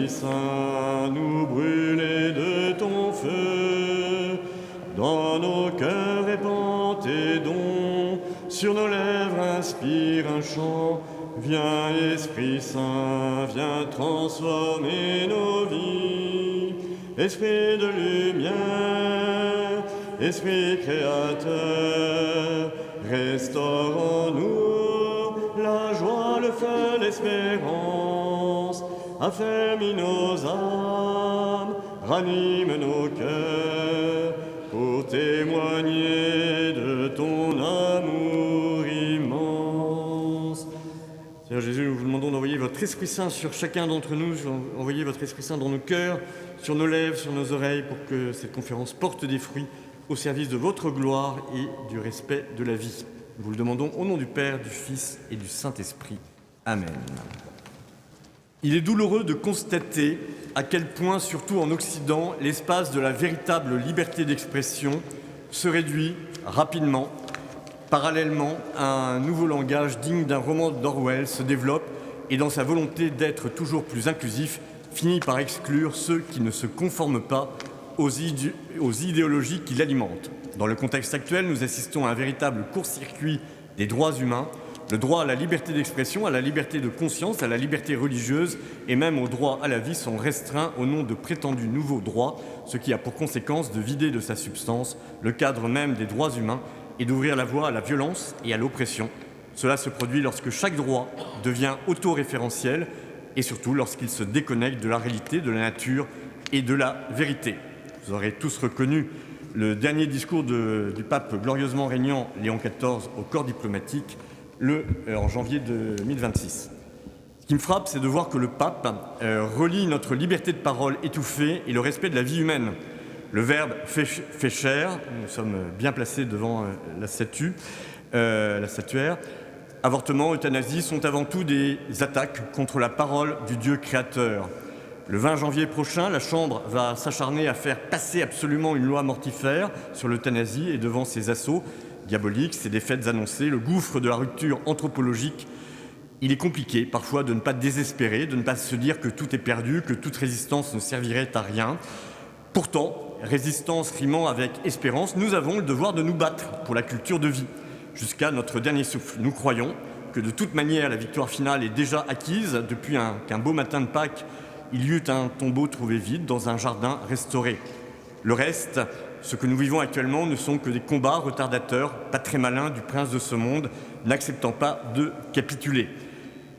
Esprit Saint, nous brûler de ton feu. Dans nos cœurs répand tes dons, sur nos lèvres inspire un chant. Viens Esprit Saint, viens transformer nos vies. Esprit de lumière, Esprit créateur, restaure en nous la joie, le feu, l'espérance. Affermis nos âmes, ranime nos cœurs, pour témoigner de ton amour immense. Seigneur Jésus, nous vous demandons d'envoyer votre Esprit Saint sur chacun d'entre nous, envoyer votre Esprit Saint dans nos cœurs, sur nos lèvres, sur nos oreilles, pour que cette conférence porte des fruits au service de votre gloire et du respect de la vie. Nous vous le demandons au nom du Père, du Fils et du Saint-Esprit. Amen. Il est douloureux de constater à quel point, surtout en Occident, l'espace de la véritable liberté d'expression se réduit rapidement. Parallèlement, un nouveau langage digne d'un roman d'Orwell se développe et, dans sa volonté d'être toujours plus inclusif, finit par exclure ceux qui ne se conforment pas aux idéologies qui l'alimentent. Dans le contexte actuel, nous assistons à un véritable court-circuit des droits humains. Le droit à la liberté d'expression, à la liberté de conscience, à la liberté religieuse et même au droit à la vie sont restreints au nom de prétendus nouveaux droits, ce qui a pour conséquence de vider de sa substance le cadre même des droits humains et d'ouvrir la voie à la violence et à l'oppression. Cela se produit lorsque chaque droit devient autoréférentiel et surtout lorsqu'il se déconnecte de la réalité, de la nature et de la vérité. Vous aurez tous reconnu le dernier discours du pape glorieusement régnant Léon XIV au corps diplomatique en janvier 2026. Ce qui me frappe, c'est de voir que le pape relie notre liberté de parole étouffée et le respect de la vie humaine. Le Verbe fait chair, nous sommes bien placés devant la statuaire. Avortement, euthanasie sont avant tout des attaques contre la parole du Dieu créateur. Le 20 janvier prochain, la Chambre va s'acharner à faire passer absolument une loi mortifère sur l'euthanasie et devant ces assauts diaboliques, ces défaites annoncées, le gouffre de la rupture anthropologique, il est compliqué parfois de ne pas désespérer, de ne pas se dire que tout est perdu, que toute résistance ne servirait à rien. Pourtant, résistance rimant avec espérance, nous avons le devoir de nous battre pour la culture de vie, jusqu'à notre dernier souffle. Nous croyons que de toute manière, la victoire finale est déjà acquise depuis qu'un beau matin de Pâques, il y eut un tombeau trouvé vide dans un jardin restauré. Le reste, ce que nous vivons actuellement, ne sont que des combats retardateurs, pas très malins du prince de ce monde, n'acceptant pas de capituler.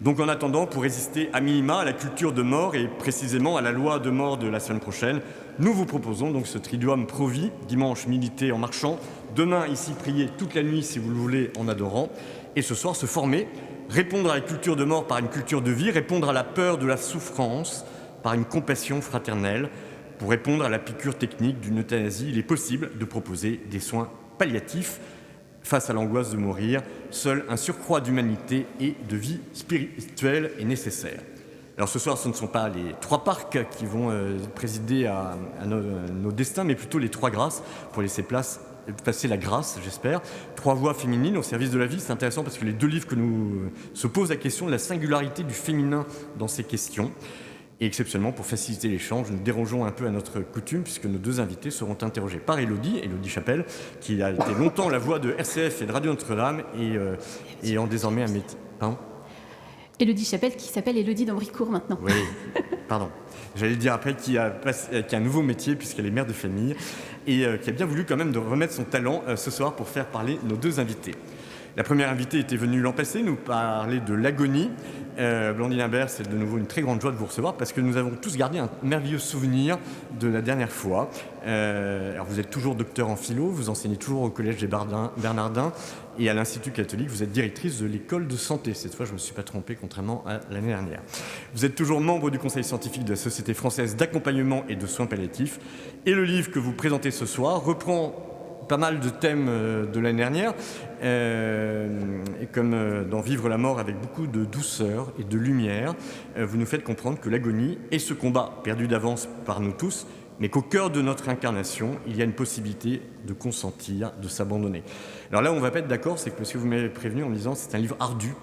Donc en attendant, pour résister à minima à la culture de mort et précisément à la loi de mort de la semaine prochaine, nous vous proposons donc ce triduum pro-vie, dimanche militer en marchant, demain ici prier toute la nuit si vous le voulez en adorant, et ce soir se former, répondre à la culture de mort par une culture de vie, répondre à la peur de la souffrance par une compassion fraternelle. Pour répondre à la piqûre technique d'une euthanasie, il est possible de proposer des soins palliatifs face à l'angoisse de mourir. Seul un surcroît d'humanité et de vie spirituelle est nécessaire. Alors ce soir, ce ne sont pas les trois parcs qui vont présider à nos destins, mais plutôt les trois grâces pour laisser passer la grâce, j'espère. Trois voix féminines au service de la vie. C'est intéressant parce que les deux livres que nous se posent la question de la singularité du féminin dans ces questions. Et exceptionnellement, pour faciliter l'échange, nous dérogeons un peu à notre coutume puisque nos deux invités seront interrogés par Élodie Chapelle, qui a été longtemps la voix de RCF et de Radio Notre-Dame et en désormais un métier. Pardon ? Élodie Chapelle qui s'appelle Élodie d'Ambricourt maintenant. Oui, pardon. J'allais dire après qui a un nouveau métier puisqu'elle est mère de famille et qui a bien voulu quand même de remettre son talent ce soir pour faire parler nos deux invités. La première invitée était venue l'an passé nous parler de l'agonie. Blandine Imbert, c'est de nouveau une très grande joie de vous recevoir parce que nous avons tous gardé un merveilleux souvenir de la dernière fois. Alors vous êtes toujours docteur en philo, vous enseignez toujours au Collège des Bernardins et à l'Institut catholique, vous êtes directrice de l'école de santé. Cette fois, je ne me suis pas trompé, contrairement à l'année dernière. Vous êtes toujours membre du conseil scientifique de la Société française d'accompagnement et de soins palliatifs. Et le livre que vous présentez ce soir reprend pas mal de thèmes de l'année dernière, et comme dans Vivre la mort avec beaucoup de douceur et de lumière, vous nous faites comprendre que l'agonie est ce combat perdu d'avance par nous tous, mais qu'au cœur de notre incarnation, il y a une possibilité de consentir, de s'abandonner. Alors là, on ne va pas être d'accord, c'est que parce que vous m'avez prévenu en me disant que c'est un livre ardu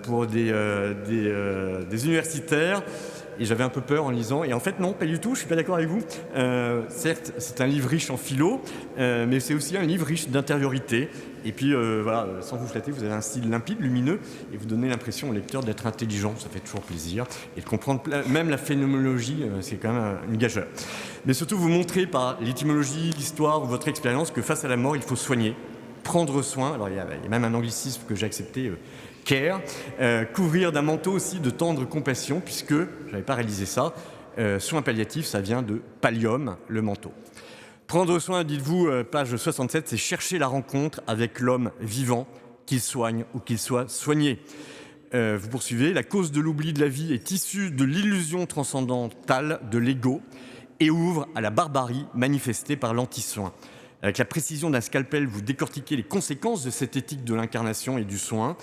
pour des universitaires, et j'avais un peu peur en lisant. Et en fait, non, pas du tout, je ne suis pas d'accord avec vous. Certes, c'est un livre riche en philo, mais c'est aussi un livre riche d'intériorité. Et puis, voilà, sans vous flatter, vous avez un style limpide, lumineux, et vous donnez l'impression au lecteur d'être intelligent. Ça fait toujours plaisir. Et de comprendre même la phénoménologie, c'est quand même une gageure. Mais surtout, vous montrez par l'étymologie, l'histoire ou votre expérience que face à la mort, il faut soigner, prendre soin. Alors, il y a même un anglicisme que j'ai accepté, care, couvrir d'un manteau aussi de tendre compassion, puisque, je n'avais pas réalisé ça, soins palliatifs, ça vient de pallium, le manteau. Prendre soin, dites-vous, page 67, c'est chercher la rencontre avec l'homme vivant, qu'il soigne ou qu'il soit soigné. Vous poursuivez, la cause de l'oubli de la vie est issue de l'illusion transcendantale de l'ego et ouvre à la barbarie manifestée par l'anti-soin. Avec la précision d'un scalpel, vous décortiquez les conséquences de cette éthique de l'incarnation et du soin,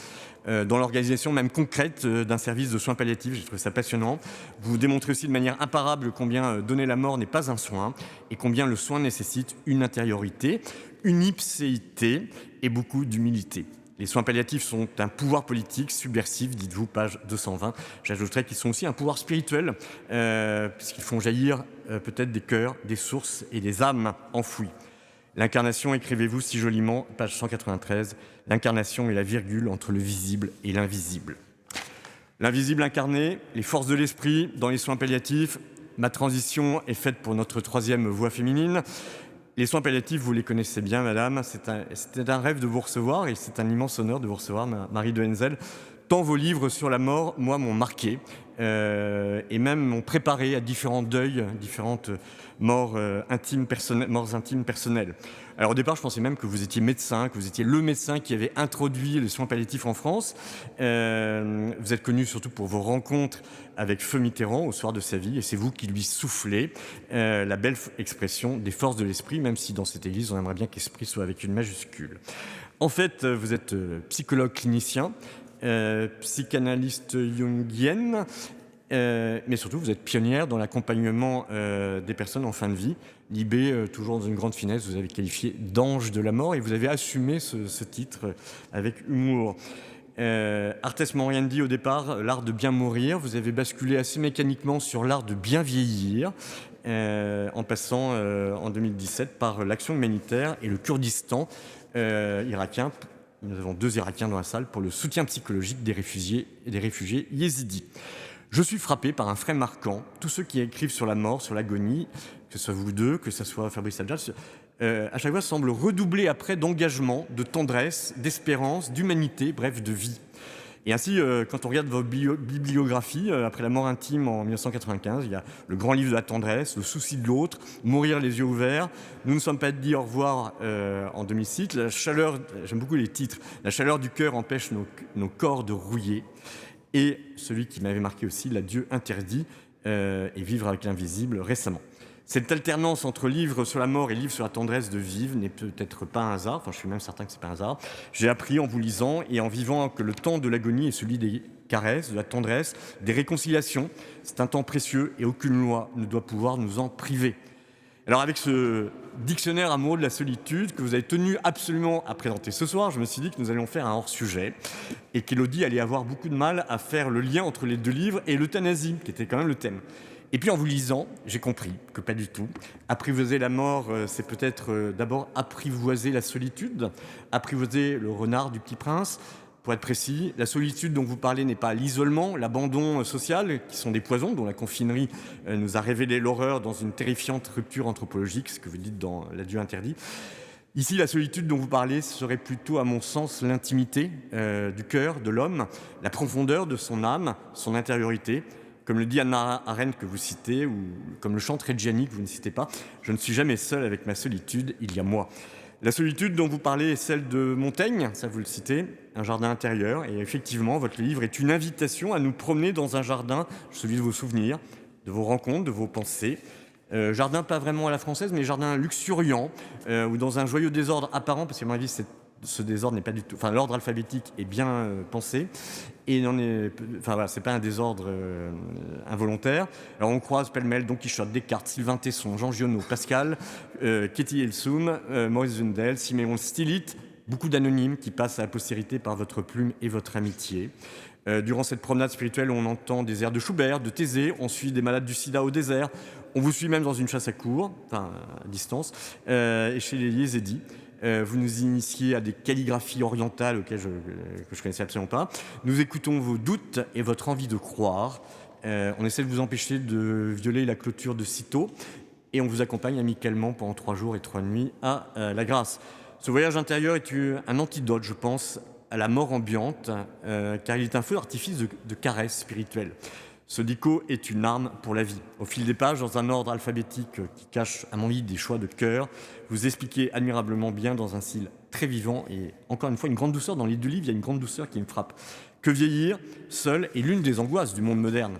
dans l'organisation même concrète d'un service de soins palliatifs. J'ai trouvé ça passionnant. Vous démontrez aussi de manière imparable combien donner la mort n'est pas un soin et combien le soin nécessite une intériorité, une ipséité et beaucoup d'humilité. Les soins palliatifs sont un pouvoir politique subversif, dites-vous, page 220. J'ajouterais qu'ils sont aussi un pouvoir spirituel, puisqu'ils font jaillir peut-être des cœurs, des sources et des âmes enfouies. L'incarnation, écrivez-vous si joliment, page 193, l'incarnation est la virgule entre le visible et l'invisible. L'invisible incarné, les forces de l'esprit dans les soins palliatifs. Ma transition est faite pour notre troisième voix féminine. Les soins palliatifs, vous les connaissez bien, madame. C'était un rêve de vous recevoir et c'est un immense honneur de vous recevoir, Marie de Henzel. Tant vos livres sur la mort, moi, m'ont marqué et même m'ont préparé à différents deuils, différentes morts intimes personnelles. Alors au départ, je pensais même que vous étiez médecin, que vous étiez le médecin qui avait introduit les soins palliatifs en France. Vous êtes connu surtout pour vos rencontres avec Feu Mitterrand au soir de sa vie, et c'est vous qui lui soufflez la belle expression des forces de l'esprit, même si dans cette église, on aimerait bien qu'esprit soit avec une majuscule. En fait, vous êtes psychologue clinicien, psychanalyste jungienne, mais surtout vous êtes pionnière dans l'accompagnement des personnes en fin de vie. Libé, toujours dans une grande finesse, vous avez qualifié d'ange de la mort et vous avez assumé ce titre avec humour. Artes Moriendi au départ, l'art de bien mourir. Vous avez basculé assez mécaniquement sur l'art de bien vieillir, en passant en 2017 par l'action humanitaire et le Kurdistan irakien. Nous avons 2 Irakiens dans la salle pour le soutien psychologique des réfugiés yézidis. Je suis frappé par un fait marquant. Tous ceux qui écrivent sur la mort, sur l'agonie, que ce soit vous deux, que ce soit Fabrice Adjad, à chaque fois semblent redoubler après d'engagement, de tendresse, d'espérance, d'humanité, bref, de vie. Et ainsi, quand on regarde vos bibliographies, après la mort intime en 1995, il y a le grand livre de la tendresse, le souci de l'autre, mourir les yeux ouverts, nous ne sommes pas dit au revoir en 2006, la chaleur, j'aime beaucoup les titres, la chaleur du cœur empêche nos corps de rouiller, et celui qui m'avait marqué aussi, l'adieu interdit, et vivre avec l'invisible récemment. Cette alternance entre livres sur la mort et livres sur la tendresse de vivre n'est peut-être pas un hasard, enfin je suis même certain que c'est pas un hasard. J'ai appris en vous lisant et en vivant que le temps de l'agonie est celui des caresses, de la tendresse, des réconciliations. C'est un temps précieux et aucune loi ne doit pouvoir nous en priver. Alors avec ce dictionnaire amoureux de la solitude que vous avez tenu absolument à présenter ce soir, je me suis dit que nous allions faire un hors-sujet et qu'Élodie allait avoir beaucoup de mal à faire le lien entre les 2 livres et l'euthanasie, qui était quand même le thème. Et puis en vous lisant, j'ai compris que pas du tout. Apprivoiser la mort, c'est peut-être d'abord apprivoiser la solitude, apprivoiser le renard du Petit Prince. Pour être précis, la solitude dont vous parlez n'est pas l'isolement, l'abandon social, qui sont des poisons dont la confinerie nous a révélé l'horreur dans une terrifiante rupture anthropologique, ce que vous dites dans l'adieu interdit. Ici, la solitude dont vous parlez serait plutôt, à mon sens, l'intimité du cœur de l'homme, la profondeur de son âme, son intériorité. Comme le dit Hannah Arendt que vous citez, ou comme le chante Reggiani que vous ne citez pas, je ne suis jamais seul avec ma solitude, il y a moi. La solitude dont vous parlez est celle de Montaigne, ça vous le citez, un jardin intérieur. Et effectivement, votre livre est une invitation à nous promener dans un jardin, celui de vos souvenirs, de vos rencontres, de vos pensées. Jardin pas vraiment à la française, mais jardin luxuriant, ou dans un joyeux désordre apparent, parce qu'à mon avis, ce désordre n'est pas du tout... Enfin, l'ordre alphabétique est bien pensé, et voilà, c'est pas un désordre involontaire. Alors on croise pêle-mêle Don Quichotte, Descartes, Sylvain Tesson, Jean Giono, Pascal, Ketty Elsum, Maurice Zundel, Siméon Stilit, beaucoup d'anonymes qui passent à la postérité par votre plume et votre amitié. Durant cette promenade spirituelle, on entend des airs de Schubert, de Thésée, on suit des malades du sida au désert, on vous suit même dans une chasse à courre, enfin à distance, et chez les Yézidis. Vous nous initiez à des calligraphies orientales auxquelles que je connaissais absolument pas. Nous écoutons vos doutes et votre envie de croire. On essaie de vous empêcher de violer la clôture de Cîteaux et on vous accompagne amicalement pendant 3 jours et 3 nuits à la Grâce. Ce voyage intérieur est un antidote, je pense, à la mort ambiante, car il est un feu d'artifice de caresse spirituelle. Ce dico est une arme pour la vie. Au fil des pages, dans un ordre alphabétique qui cache, à mon avis, des choix de cœur, vous expliquez admirablement bien dans un style très vivant et, encore une fois, une grande douceur. Dans les 2 livres, il y a une grande douceur qui me frappe. Que vieillir, seul, est l'une des angoisses du monde moderne.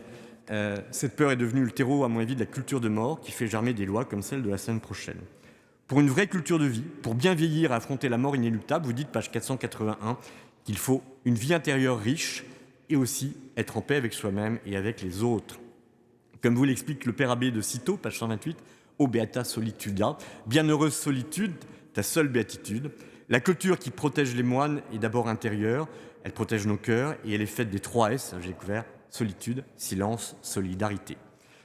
Cette peur est devenue le terreau, à mon avis, de la culture de mort qui fait germer des lois comme celle de la semaine prochaine. Pour une vraie culture de vie, pour bien vieillir et affronter la mort inéluctable, vous dites, page 481, qu'il faut une vie intérieure riche et aussi être en paix avec soi-même et avec les autres. Comme vous l'explique le père abbé de Cîteaux, page 128, « O beata solituda », bienheureuse solitude, ta seule béatitude. La culture qui protège les moines est d'abord intérieure, elle protège nos cœurs et elle est faite des 3 S, j'ai découvert, solitude, silence, solidarité.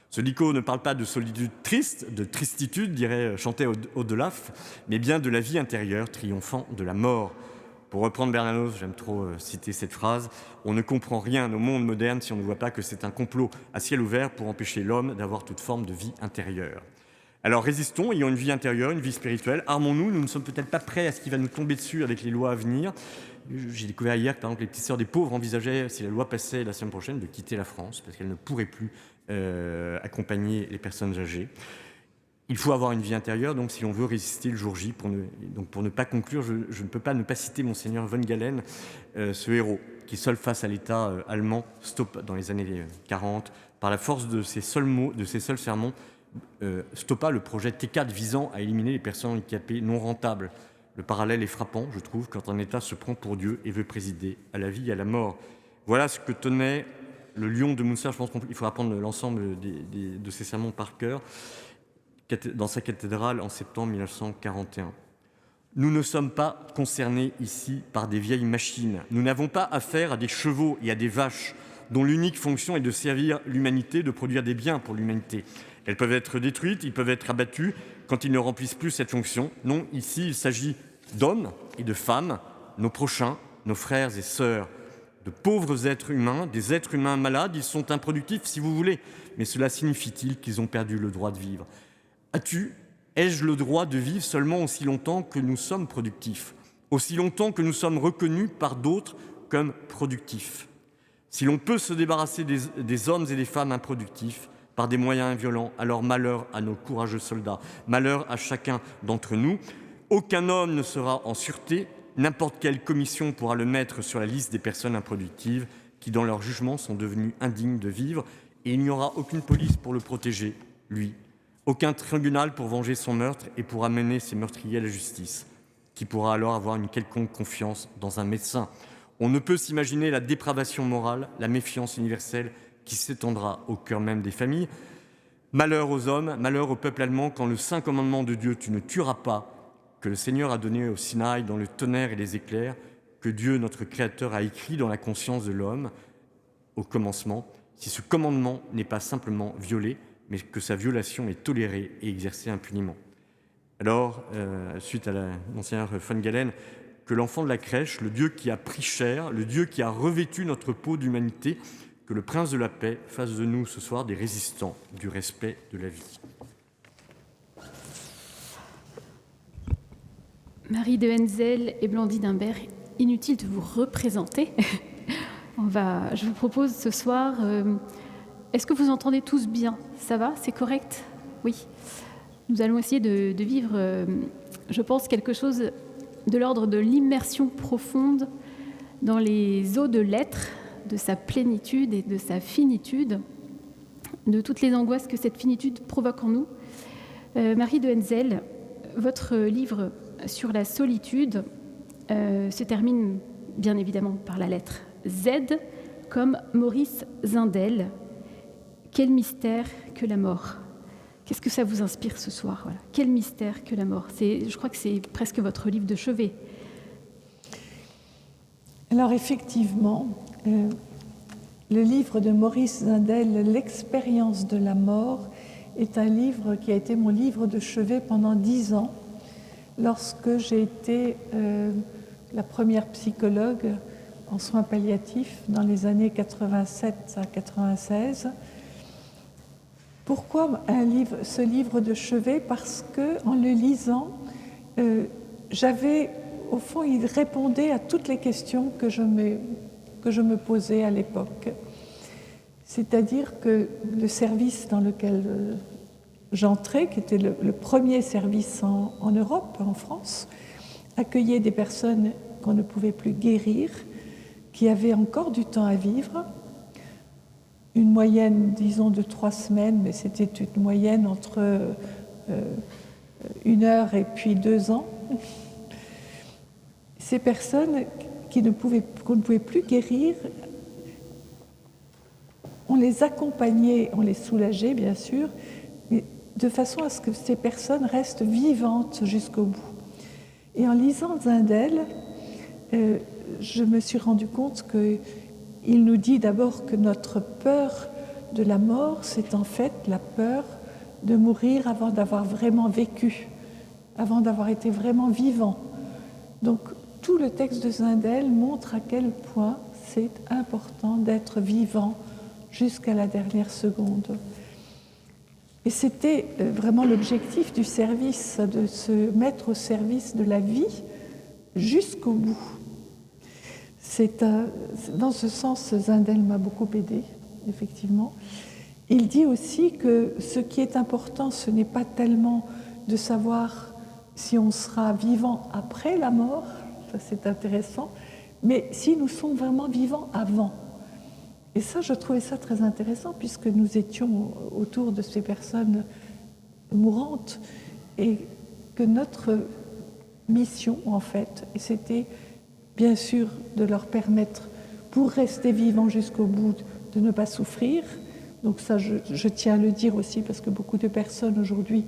Ce dico ne parle pas de solitude triste, de tristitude, dirait chanter Audelaf, mais bien de la vie intérieure triomphant de la mort. Pour reprendre Bernanos, j'aime trop citer cette phrase, on ne comprend rien au monde moderne si on ne voit pas que c'est un complot à ciel ouvert pour empêcher l'homme d'avoir toute forme de vie intérieure. Alors résistons, ayons une vie intérieure, une vie spirituelle, armons-nous, nous ne sommes peut-être pas prêts à ce qui va nous tomber dessus avec les lois à venir. J'ai découvert hier que par exemple les petites sœurs des pauvres envisageaient, si la loi passait la semaine prochaine, de quitter la France parce qu'elles ne pourraient plus accompagner les personnes âgées. Il faut avoir une vie intérieure, donc si on veut résister le jour J, pour ne pas conclure, je ne peux pas ne pas citer Monseigneur von Galen, ce héros qui, seul face à l'État allemand, dans les années 40, par la force de ses seuls mots, de ses seuls sermons, stoppa le projet T4 visant à éliminer les personnes handicapées non rentables. Le parallèle est frappant, je trouve, quand un État se prend pour Dieu et veut présider à la vie et à la mort. Voilà ce que tenait le lion de Münster. Je pense qu'il faut apprendre l'ensemble de ses sermons par cœur, dans sa cathédrale en septembre 1941. Nous ne sommes pas concernés ici par des vieilles machines. Nous n'avons pas affaire à des chevaux et à des vaches dont l'unique fonction est de servir l'humanité, de produire des biens pour l'humanité. Elles peuvent être détruites, ils peuvent être abattus quand ils ne remplissent plus cette fonction. Non, ici, il s'agit d'hommes et de femmes, nos prochains, nos frères et sœurs, de pauvres êtres humains, des êtres humains malades. Ils sont improductifs, si vous voulez, mais cela signifie-t-il qu'ils ont perdu le droit de vivre ? Ai-je le droit de vivre seulement aussi longtemps que nous sommes productifs, aussi longtemps que nous sommes reconnus par d'autres comme productifs ? Si l'on peut se débarrasser des hommes et des femmes improductifs par des moyens violents, alors malheur à nos courageux soldats, malheur à chacun d'entre nous. Aucun homme ne sera en sûreté, n'importe quelle commission pourra le mettre sur la liste des personnes improductives qui, dans leur jugement, sont devenues indignes de vivre, et il n'y aura aucune police pour le protéger, lui. Aucun tribunal pour venger son meurtre et pour amener ses meurtriers à la justice, qui pourra alors avoir une quelconque confiance dans un médecin. On ne peut s'imaginer la dépravation morale, la méfiance universelle qui s'étendra au cœur même des familles. Malheur aux hommes, malheur au peuple allemand, quand le saint commandement de Dieu « Tu ne tueras pas », que le Seigneur a donné au Sinaï dans le tonnerre et les éclairs, que Dieu, notre Créateur, a écrit dans la conscience de l'homme au commencement, si ce commandement n'est pas simplement violé, mais que sa violation est tolérée et exercée impunément. Alors, suite à Monseigneur von Galen, que l'enfant de la crèche, le Dieu qui a pris chair, le Dieu qui a revêtu notre peau d'humanité, que le Prince de la paix fasse de nous ce soir des résistants du respect de la vie. Marie de Henzel et Blandine Imbert, inutile de vous représenter. Je vous propose ce soir... Est-ce que vous entendez tous bien ? Ça va ? C'est correct ? Oui. Nous allons essayer de vivre, je pense, quelque chose de l'ordre de l'immersion profonde dans les eaux de l'être, de sa plénitude et de sa finitude, de toutes les angoisses que cette finitude provoque en nous. Marie de Henzel, votre livre sur la solitude se termine bien évidemment par la lettre Z, comme Maurice Zindel. Quel mystère que la mort. Qu'est-ce que ça vous inspire ce soir ? Voilà. Quel mystère que la mort. Je crois que c'est presque votre livre de chevet. Alors effectivement, Le livre de Maurice Zindel, L'expérience de la mort, est un livre qui a été mon livre de chevet pendant 10 ans, lorsque j'ai été la première psychologue en soins palliatifs dans les années 87 à 96. Pourquoi ce livre de chevet? Parce qu'en le lisant, au fond, il répondait à toutes les questions que je me posais à l'époque. C'est-à-dire que le service dans lequel j'entrais, qui était le premier service en Europe, en France, accueillait des personnes qu'on ne pouvait plus guérir, qui avaient encore du temps à vivre, une moyenne, disons, de 3 semaines, mais c'était une moyenne entre 1 heure et puis 2 ans. Ces personnes qu'on ne pouvait plus guérir, on les accompagnait, on les soulageait bien sûr, mais de façon à ce que ces personnes restent vivantes jusqu'au bout. Et en lisant Zindel, je me suis rendu compte qu'il nous dit d'abord que notre peur de la mort, c'est en fait la peur de mourir avant d'avoir vraiment vécu, avant d'avoir été vraiment vivant. Donc tout le texte de Zindel montre à quel point c'est important d'être vivant jusqu'à la dernière seconde. Et c'était vraiment l'objectif du service, de se mettre au service de la vie jusqu'au bout. Dans ce sens, Zindel m'a beaucoup aidée, effectivement. Il dit aussi que ce qui est important, ce n'est pas tellement de savoir si on sera vivant après la mort, ça c'est intéressant, mais si nous sommes vraiment vivants avant. Et ça, je trouvais ça très intéressant, puisque nous étions autour de ces personnes mourantes, et que notre mission, en fait, c'était bien sûr de leur permettre, pour rester vivants jusqu'au bout, de ne pas souffrir. Donc ça, je tiens à le dire aussi, parce que beaucoup de personnes aujourd'hui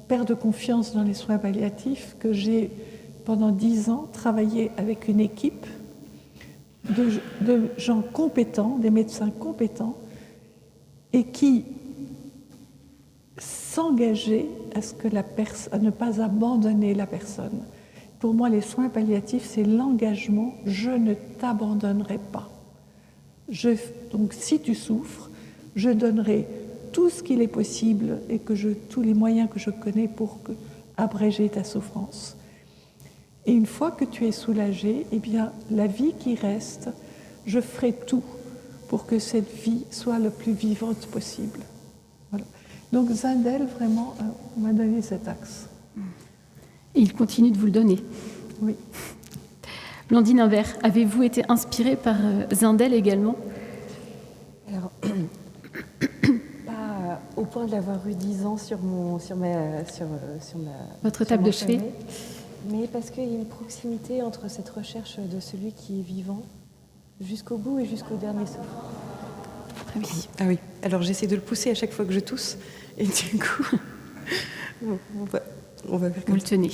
perdent confiance dans les soins palliatifs, que j'ai, pendant 10 ans, travaillé avec une équipe de gens compétents, des médecins compétents, et qui s'engageaient à ne pas abandonner la personne. Pour moi, les soins palliatifs, c'est l'engagement « je ne t'abandonnerai pas ». Donc, si tu souffres, je donnerai tout ce qu'il est possible et tous les moyens que je connais pour abréger ta souffrance. Et une fois que tu es soulagé, eh bien, la vie qui reste, je ferai tout pour que cette vie soit la plus vivante possible. Voilà. Donc Zindel, vraiment, m'a donné cet axe. Et il continue de vous le donner. Oui. Blandine Imbert, avez-vous été inspirée par Zindel également? Alors, pas au point de l'avoir eu 10 ans sur Votre table de chevet, mais parce qu'il y a une proximité entre cette recherche de celui qui est vivant jusqu'au bout et jusqu'au dernier souffle. Ah oui. Ah oui. Alors j'essaie de le pousser à chaque fois que je tousse, et du coup, on va faire comme Vous le ça. tenez.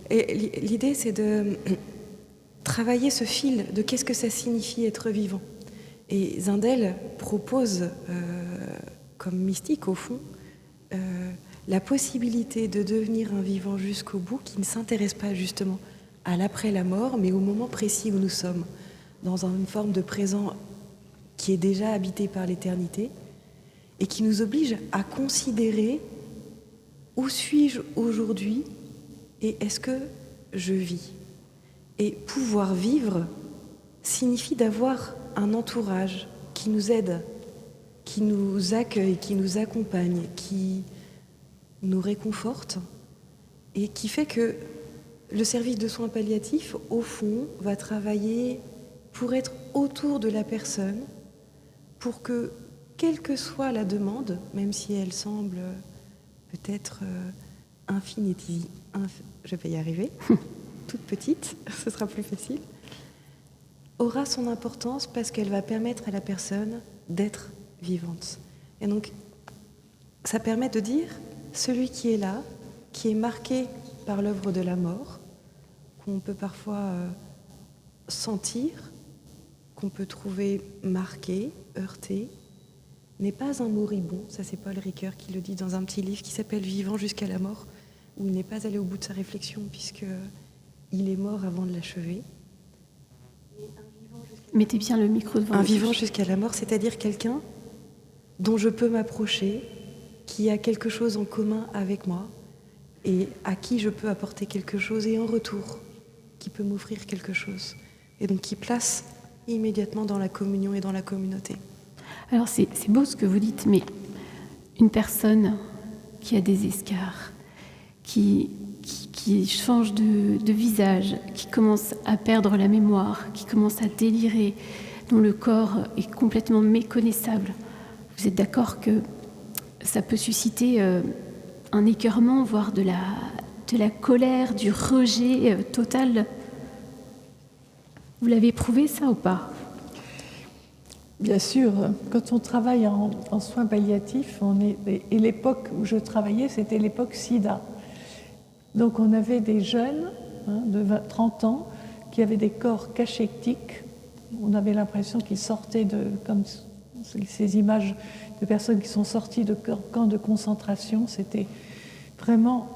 Et l'idée, c'est de travailler ce fil de qu'est-ce que ça signifie être vivant. Et Zindel propose, comme mystique au fond, la possibilité de devenir un vivant jusqu'au bout qui ne s'intéresse pas justement à l'après la mort, mais au moment précis où nous sommes, dans une forme de présent qui est déjà habité par l'éternité et qui nous oblige à considérer où suis-je aujourd'hui et est-ce que je vis. Et pouvoir vivre signifie d'avoir un entourage qui nous aide, qui nous accueille, qui nous accompagne, qui nous réconforte et qui fait que le service de soins palliatifs, au fond, va travailler pour être autour de la personne, pour que, quelle que soit la demande, même si elle semble peut-être je vais y arriver, toute petite, ce sera plus facile, aura son importance parce qu'elle va permettre à la personne d'être vivante. Et donc, ça permet de dire, celui qui est là, qui est marqué par l'œuvre de la mort, qu'on peut parfois sentir, qu'on peut trouver marqué, heurté, n'est pas un moribond. Ça, c'est Paul Ricoeur qui le dit dans un petit livre qui s'appelle « Vivant jusqu'à la mort », où il n'est pas allé au bout de sa réflexion puisqu'il est mort avant de l'achever. Mettez bien le micro devant. Un vivant jusqu'à la mort, c'est-à-dire quelqu'un dont je peux m'approcher, qui a quelque chose en commun avec moi et à qui je peux apporter quelque chose et en retour, qui peut m'offrir quelque chose. Et donc qui place immédiatement dans la communion et dans la communauté. Alors c'est beau ce que vous dites, mais une personne qui a des escarres, qui change de visage, qui commence à perdre la mémoire, qui commence à délirer, dont le corps est complètement méconnaissable, vous êtes d'accord que ça peut susciter un écœurement, voire de la colère, du rejet total. Vous l'avez éprouvé ça ou pas? Bien sûr, quand on travaille en soins palliatifs, et l'époque où je travaillais, c'était l'époque SIDA. Donc on avait des jeunes de 30 ans qui avaient des corps cachectiques. On avait l'impression qu'ils sortaient comme ces images de personnes qui sont sorties de camps de concentration. C'était vraiment,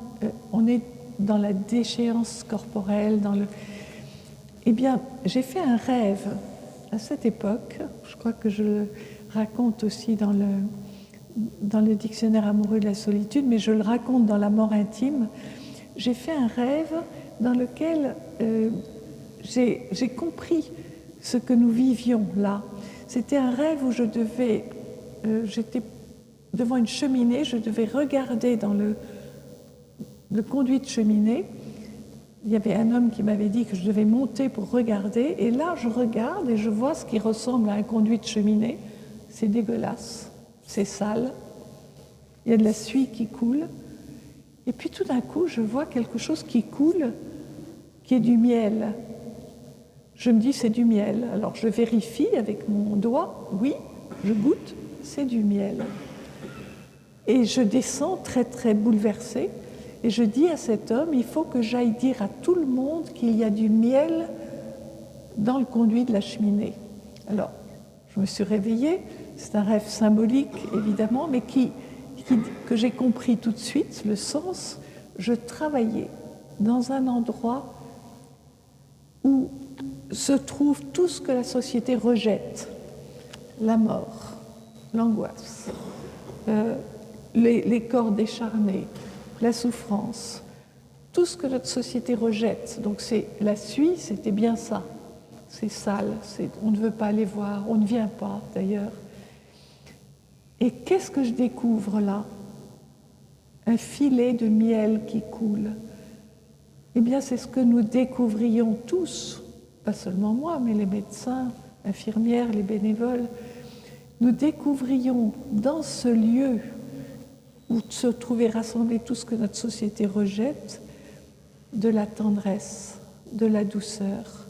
on est dans la déchéance corporelle, Eh bien, j'ai fait un rêve à cette époque, je crois que je le raconte aussi dans le dictionnaire amoureux de la solitude, mais je le raconte dans La mort intime. J'ai fait un rêve dans lequel j'ai compris ce que nous vivions là. C'était un rêve où j'étais devant une cheminée, je devais regarder dans le conduit de cheminée. Il y avait un homme qui m'avait dit que je devais monter pour regarder, et là je regarde et je vois ce qui ressemble à un conduit de cheminée. C'est dégueulasse, c'est sale, il y a de la suie qui coule, et puis tout d'un coup je vois quelque chose qui coule, qui est du miel. Je me dis c'est du miel, alors je vérifie avec mon doigt, oui, je goûte, c'est du miel. Et je descends très très bouleversée. Et je dis à cet homme, il faut que j'aille dire à tout le monde qu'il y a du miel dans le conduit de la cheminée. Alors, je me suis réveillée, c'est un rêve symbolique évidemment, mais que j'ai compris tout de suite, le sens. Je travaillais dans un endroit où se trouve tout ce que la société rejette, la mort, l'angoisse, les corps décharnés, la souffrance, tout ce que notre société rejette. Donc la suie, c'était bien ça. C'est sale, on ne veut pas les voir, on ne vient pas d'ailleurs. Et qu'est-ce que je découvre là? Un filet de miel qui coule. Eh bien, c'est ce que nous découvrions tous, pas seulement moi, mais les médecins, infirmières, les bénévoles. Nous découvrions dans ce lieu où se trouvait rassemblé tout ce que notre société rejette, de la tendresse, de la douceur,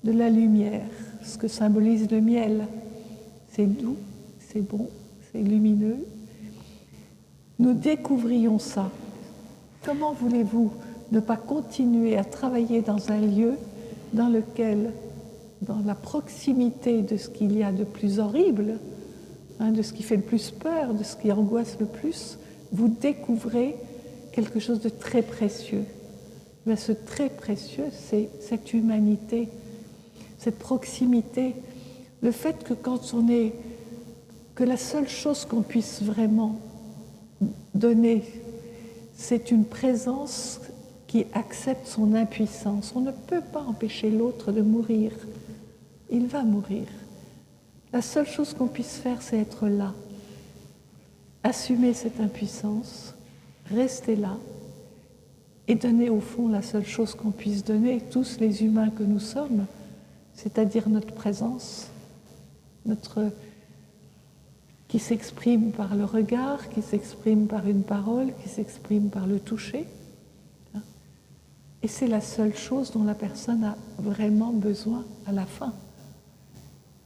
de la lumière, ce que symbolise le miel. C'est doux, c'est bon, c'est lumineux. Nous découvrions ça. Comment voulez-vous ne pas continuer à travailler dans un lieu dans lequel, dans la proximité de ce qu'il y a de plus horrible, de ce qui fait le plus peur, de ce qui angoisse le plus, vous découvrez quelque chose de très précieux. Mais ce très précieux, c'est cette humanité, cette proximité, le fait que que la seule chose qu'on puisse vraiment donner, c'est une présence qui accepte son impuissance. On ne peut pas empêcher l'autre de mourir. Il va mourir. La seule chose qu'on puisse faire, c'est être là. Assumer cette impuissance, rester là et donner au fond la seule chose qu'on puisse donner, tous les humains que nous sommes, c'est-à-dire notre présence, qui s'exprime par le regard, qui s'exprime par une parole, qui s'exprime par le toucher. Et c'est la seule chose dont la personne a vraiment besoin à la fin.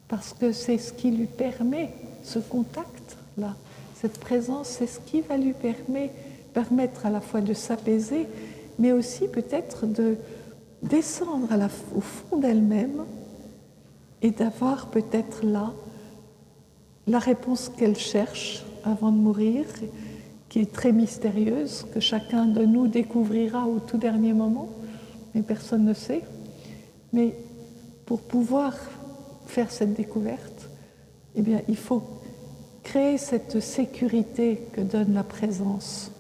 Parce que c'est ce qui lui permet, ce contact-là, cette présence, c'est ce qui va lui permettre à la fois de s'apaiser, mais aussi peut-être de descendre au fond d'elle-même et d'avoir peut-être là la réponse qu'elle cherche avant de mourir, qui est très mystérieuse, que chacun de nous découvrira au tout dernier moment, mais personne ne sait. Mais pour pouvoir faire cette découverte, eh bien, il faut créer cette sécurité que donne la présence.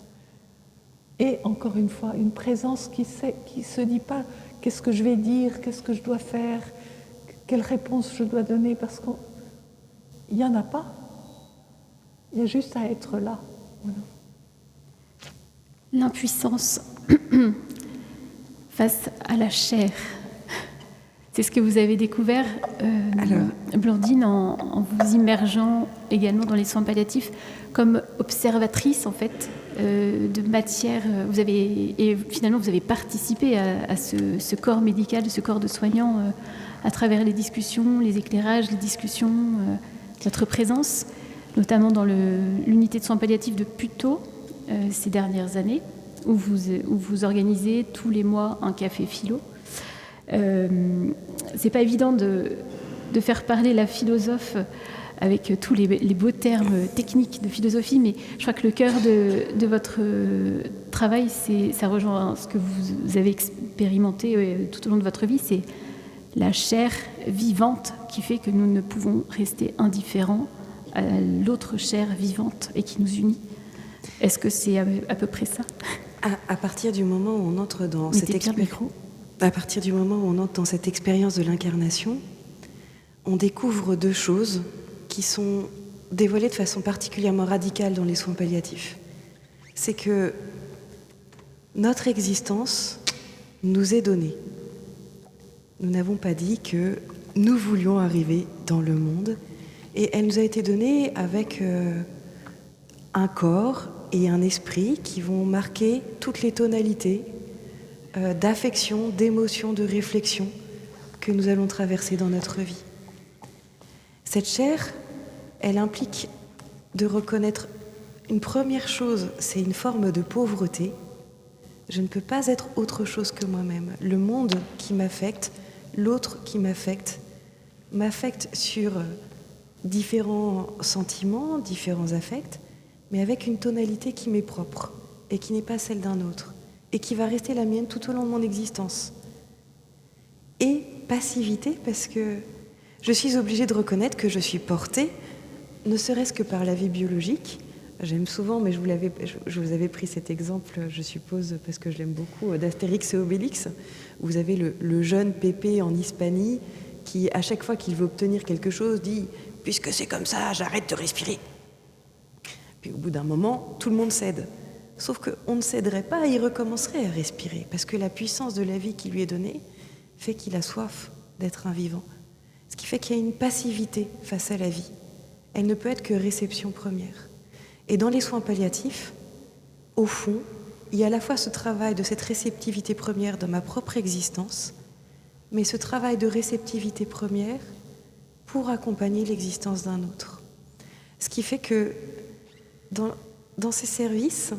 Et encore une fois, une présence qui ne se dit pas qu'est-ce que je vais dire, qu'est-ce que je dois faire, quelle réponse je dois donner, parce qu'il n'y en a pas. Il y a juste à être là. Voilà. L'impuissance face à la chair. C'est ce que vous avez découvert, Blandine, en vous immergeant également dans les soins palliatifs comme observatrice en fait de matière. Et finalement vous avez participé à ce corps médical, ce corps de soignants à travers les discussions, les éclairages, les discussions, votre présence, notamment dans l'unité de soins palliatifs de Puteaux ces dernières années, où vous organisez tous les mois un café philo. C'est pas évident de faire parler la philosophe avec tous les beaux termes techniques de philosophie, mais je crois que le cœur de votre travail, ça rejoint ce que vous avez expérimenté tout au long de votre vie, c'est la chair vivante qui fait que nous ne pouvons rester indifférents à l'autre chair vivante et qui nous unit. Est-ce que c'est à peu près ça ? À partir du moment où on entre dans cette expérience, à partir du moment où on entre dans cette expérience de l'incarnation, on découvre deux choses qui sont dévoilées de façon particulièrement radicale dans les soins palliatifs. C'est que notre existence nous est donnée. Nous n'avons pas dit que nous voulions arriver dans le monde, et elle nous a été donnée avec un corps et un esprit qui vont marquer toutes les tonalités d'affection, d'émotion, de réflexion que nous allons traverser dans notre vie. Cette chair, elle implique de reconnaître une première chose, c'est une forme de pauvreté. Je ne peux pas être autre chose que moi-même. Le monde qui m'affecte, l'autre qui m'affecte sur différents sentiments, différents affects, mais avec une tonalité qui m'est propre et qui n'est pas celle d'un autre, et qui va rester la mienne tout au long de mon existence. Et passivité, parce que je suis obligée de reconnaître que je suis portée, ne serait-ce que par la vie biologique. J'aime souvent, mais je vous avais pris cet exemple, je suppose, parce que je l'aime beaucoup, d'Astérix et Obélix. Vous avez le jeune Pépé en Hispanie qui, à chaque fois qu'il veut obtenir quelque chose, dit « Puisque c'est comme ça, j'arrête de respirer ». Puis au bout d'un moment, tout le monde cède. Sauf qu'on ne céderait pas, il recommencerait à respirer, parce que la puissance de la vie qui lui est donnée fait qu'il a soif d'être un vivant. Ce qui fait qu'il y a une passivité face à la vie. Elle ne peut être que réception première. Et dans les soins palliatifs, au fond, il y a à la fois ce travail de cette réceptivité première dans ma propre existence, mais ce travail de réceptivité première pour accompagner l'existence d'un autre. Ce qui fait que dans ces services,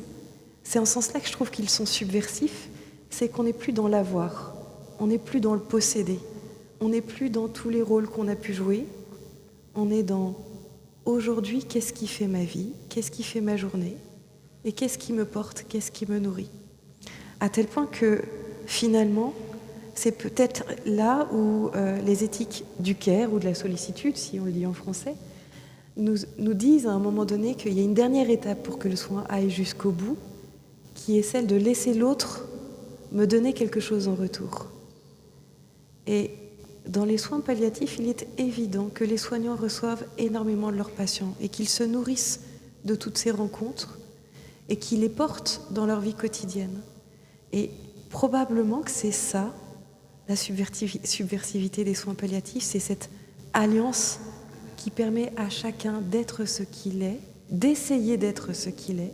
c'est en ce sens-là que je trouve qu'ils sont subversifs, c'est qu'on n'est plus dans l'avoir, on n'est plus dans le posséder, on n'est plus dans tous les rôles qu'on a pu jouer, on est dans aujourd'hui, qu'est-ce qui fait ma vie, qu'est-ce qui fait ma journée, et qu'est-ce qui me porte, qu'est-ce qui me nourrit. À tel point que finalement, c'est peut-être là où les éthiques du care ou de la sollicitude, si on le dit en français, nous disent à un moment donné qu'il y a une dernière étape pour que le soin aille jusqu'au bout, qui est celle de laisser l'autre me donner quelque chose en retour. Et dans les soins palliatifs, il est évident que les soignants reçoivent énormément de leurs patients et qu'ils se nourrissent de toutes ces rencontres et qu'ils les portent dans leur vie quotidienne. Et probablement que c'est ça, la subversivité des soins palliatifs, c'est cette alliance qui permet à chacun d'être ce qu'il est, d'essayer d'être ce qu'il est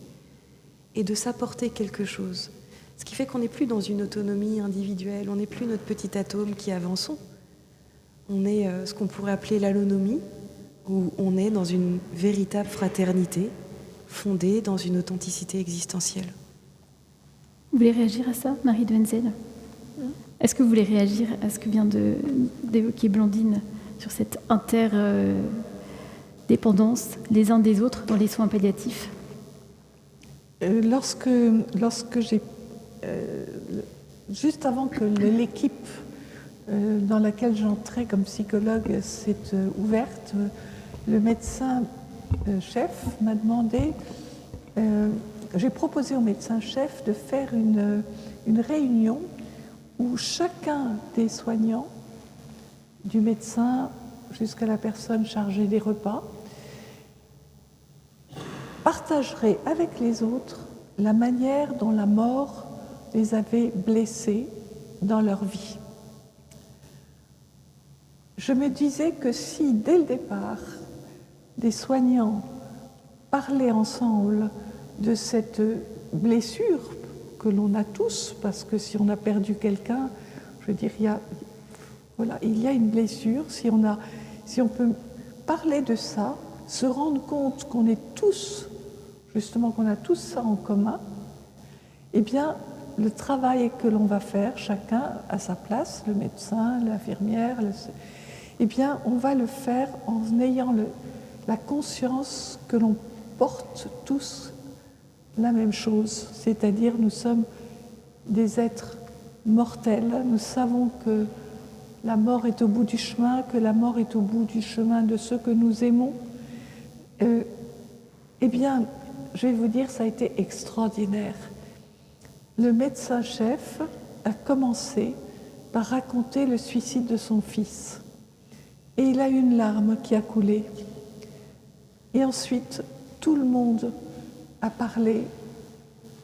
et de s'apporter quelque chose. Ce qui fait qu'on n'est plus dans une autonomie individuelle, on n'est plus notre petit atome qui avançons. On est ce qu'on pourrait appeler l'allonomie, où on est dans une véritable fraternité fondée dans une authenticité existentielle. Vous voulez réagir à ça, Marie de Wenzel ? Est-ce que vous voulez réagir à ce que vient d'évoquer Blandine sur cette interdépendance les uns des autres dans les soins palliatifs? Lorsque j'ai, juste avant que l'équipe dans laquelle j'entrais comme psychologue s'est ouverte, le médecin chef m'a demandé, j'ai proposé au médecin chef de faire une réunion où chacun des soignants, du médecin jusqu'à la personne chargée des repas, partagerait avec les autres la manière dont la mort les avait blessés dans leur vie. Je me disais que si, dès le départ, des soignants parlaient ensemble de cette blessure que l'on a tous, parce que si on a perdu quelqu'un, je veux dire, il y a une blessure, si on peut parler de ça, se rendre compte qu'on est tous, justement, qu'on a tous ça en commun, eh bien, le travail que l'on va faire, chacun à sa place, le médecin, l'infirmière, eh bien, on va le faire en ayant la conscience que l'on porte tous la même chose, c'est-à-dire nous sommes des êtres mortels, nous savons que la mort est au bout du chemin, que la mort est au bout du chemin de ceux que nous aimons. Eh bien, je vais vous dire, ça a été extraordinaire. Le médecin-chef a commencé par raconter le suicide de son fils. Et il a eu une larme qui a coulé. Et ensuite, tout le monde a parlé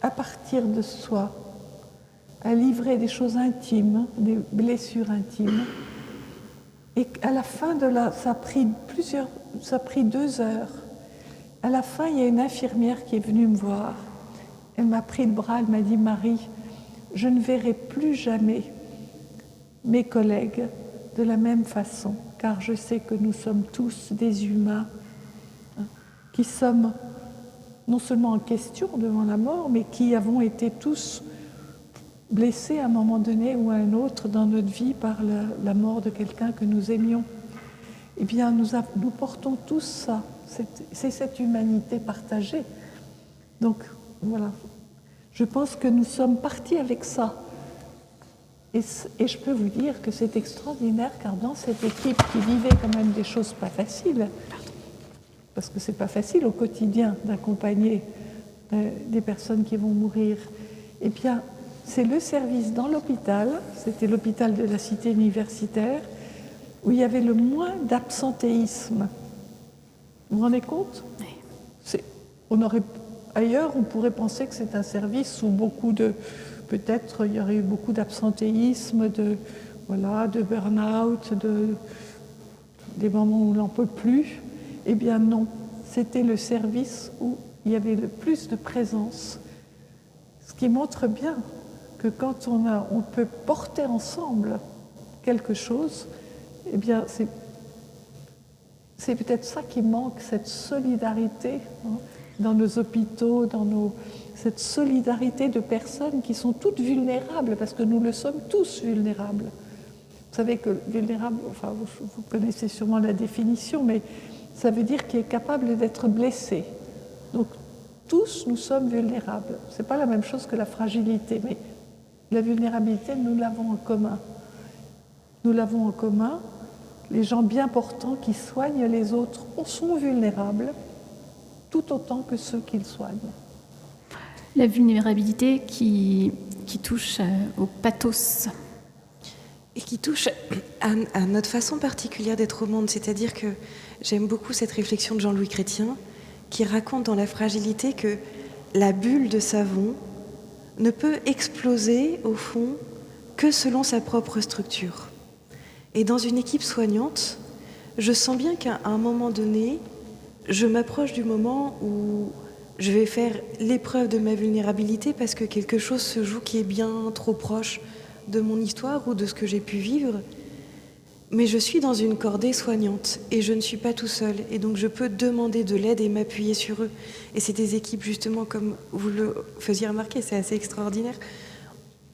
à partir de soi, a livré des choses intimes, des blessures intimes. Et à la fin ça a pris 2 heures. À la fin, il y a une infirmière qui est venue me voir. Elle m'a pris le bras, elle m'a dit « Marie, je ne verrai plus jamais mes collègues de la même façon, car je sais que nous sommes tous des humains qui sommes non seulement en question devant la mort, mais qui avons été tous blessés à un moment donné ou à un autre dans notre vie par la mort de quelqu'un que nous aimions. Eh bien, nous portons tous ça. C'est cette humanité partagée. Donc, voilà. Je pense que nous sommes partis avec ça. Et je peux vous dire que c'est extraordinaire, car dans cette équipe qui vivait quand même des choses pas faciles, parce que c'est pas facile au quotidien d'accompagner des personnes qui vont mourir, eh bien, c'est le service dans l'hôpital, c'était l'hôpital de la cité universitaire, où il y avait le moins d'absentéisme. Vous vous rendez compte ? Ailleurs, on pourrait penser que c'est un service où peut-être il y aurait eu beaucoup d'absentéisme, de burn-out, des moments où on n'en peut plus. Eh bien non, c'était le service où il y avait le plus de présence. Ce qui montre bien que quand on peut porter ensemble quelque chose, eh bien c'est peut-être ça qui manque, cette solidarité dans nos hôpitaux, cette solidarité de personnes qui sont toutes vulnérables, parce que nous le sommes tous vulnérables. Vous savez que vulnérable, enfin vous connaissez sûrement la définition, mais ça veut dire qu'il est capable d'être blessé. Donc tous nous sommes vulnérables. Ce n'est pas la même chose que la fragilité, mais la vulnérabilité, nous l'avons en commun. Nous l'avons en commun. Les gens bien portants qui soignent les autres sont vulnérables, tout autant que ceux qu'ils soignent. La vulnérabilité qui touche au pathos. Et qui touche à notre façon particulière d'être au monde. C'est-à-dire que j'aime beaucoup cette réflexion de Jean-Louis Chrétien qui raconte dans La fragilité que la bulle de savon ne peut exploser, au fond, que selon sa propre structure. Et dans une équipe soignante, je sens bien qu'à un moment donné, je m'approche du moment où je vais faire l'épreuve de ma vulnérabilité parce que quelque chose se joue qui est bien trop proche de mon histoire ou de ce que j'ai pu vivre. Mais je suis dans une cordée soignante et je ne suis pas tout seul. Et donc je peux demander de l'aide et m'appuyer sur eux. Et c'est des équipes, justement, comme vous le faisiez remarquer, c'est assez extraordinaire.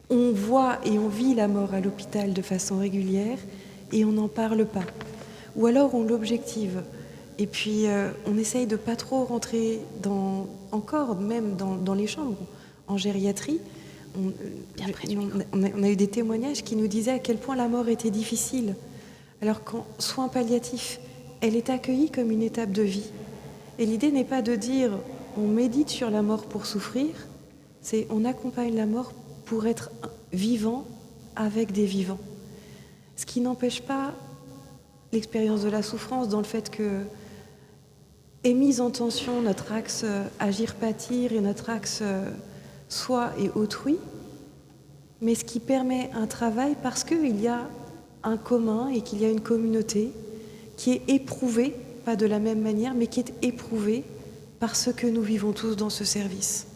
On voit et on vit la mort à l'hôpital de façon régulière et on n'en parle pas. ou alors on l'objective. Et puis on essaye de pas trop rentrer encore même dans les chambres. En gériatrie, on a eu des témoignages qui nous disaient à quel point la mort était difficile. Alors qu'en soins palliatifs, elle est accueillie comme une étape de vie. Et l'idée n'est pas de dire on médite sur la mort pour souffrir, c'est on accompagne la mort pour être vivant avec des vivants. Ce qui n'empêche pas l'expérience de la souffrance dans le fait que est mise en tension notre axe agir-pâtir et notre axe soi et autrui, mais ce qui permet un travail parce qu'il y a un commun et qu'il y a une communauté qui est éprouvée, pas de la même manière, mais qui est éprouvée par ce que nous vivons tous dans ce service.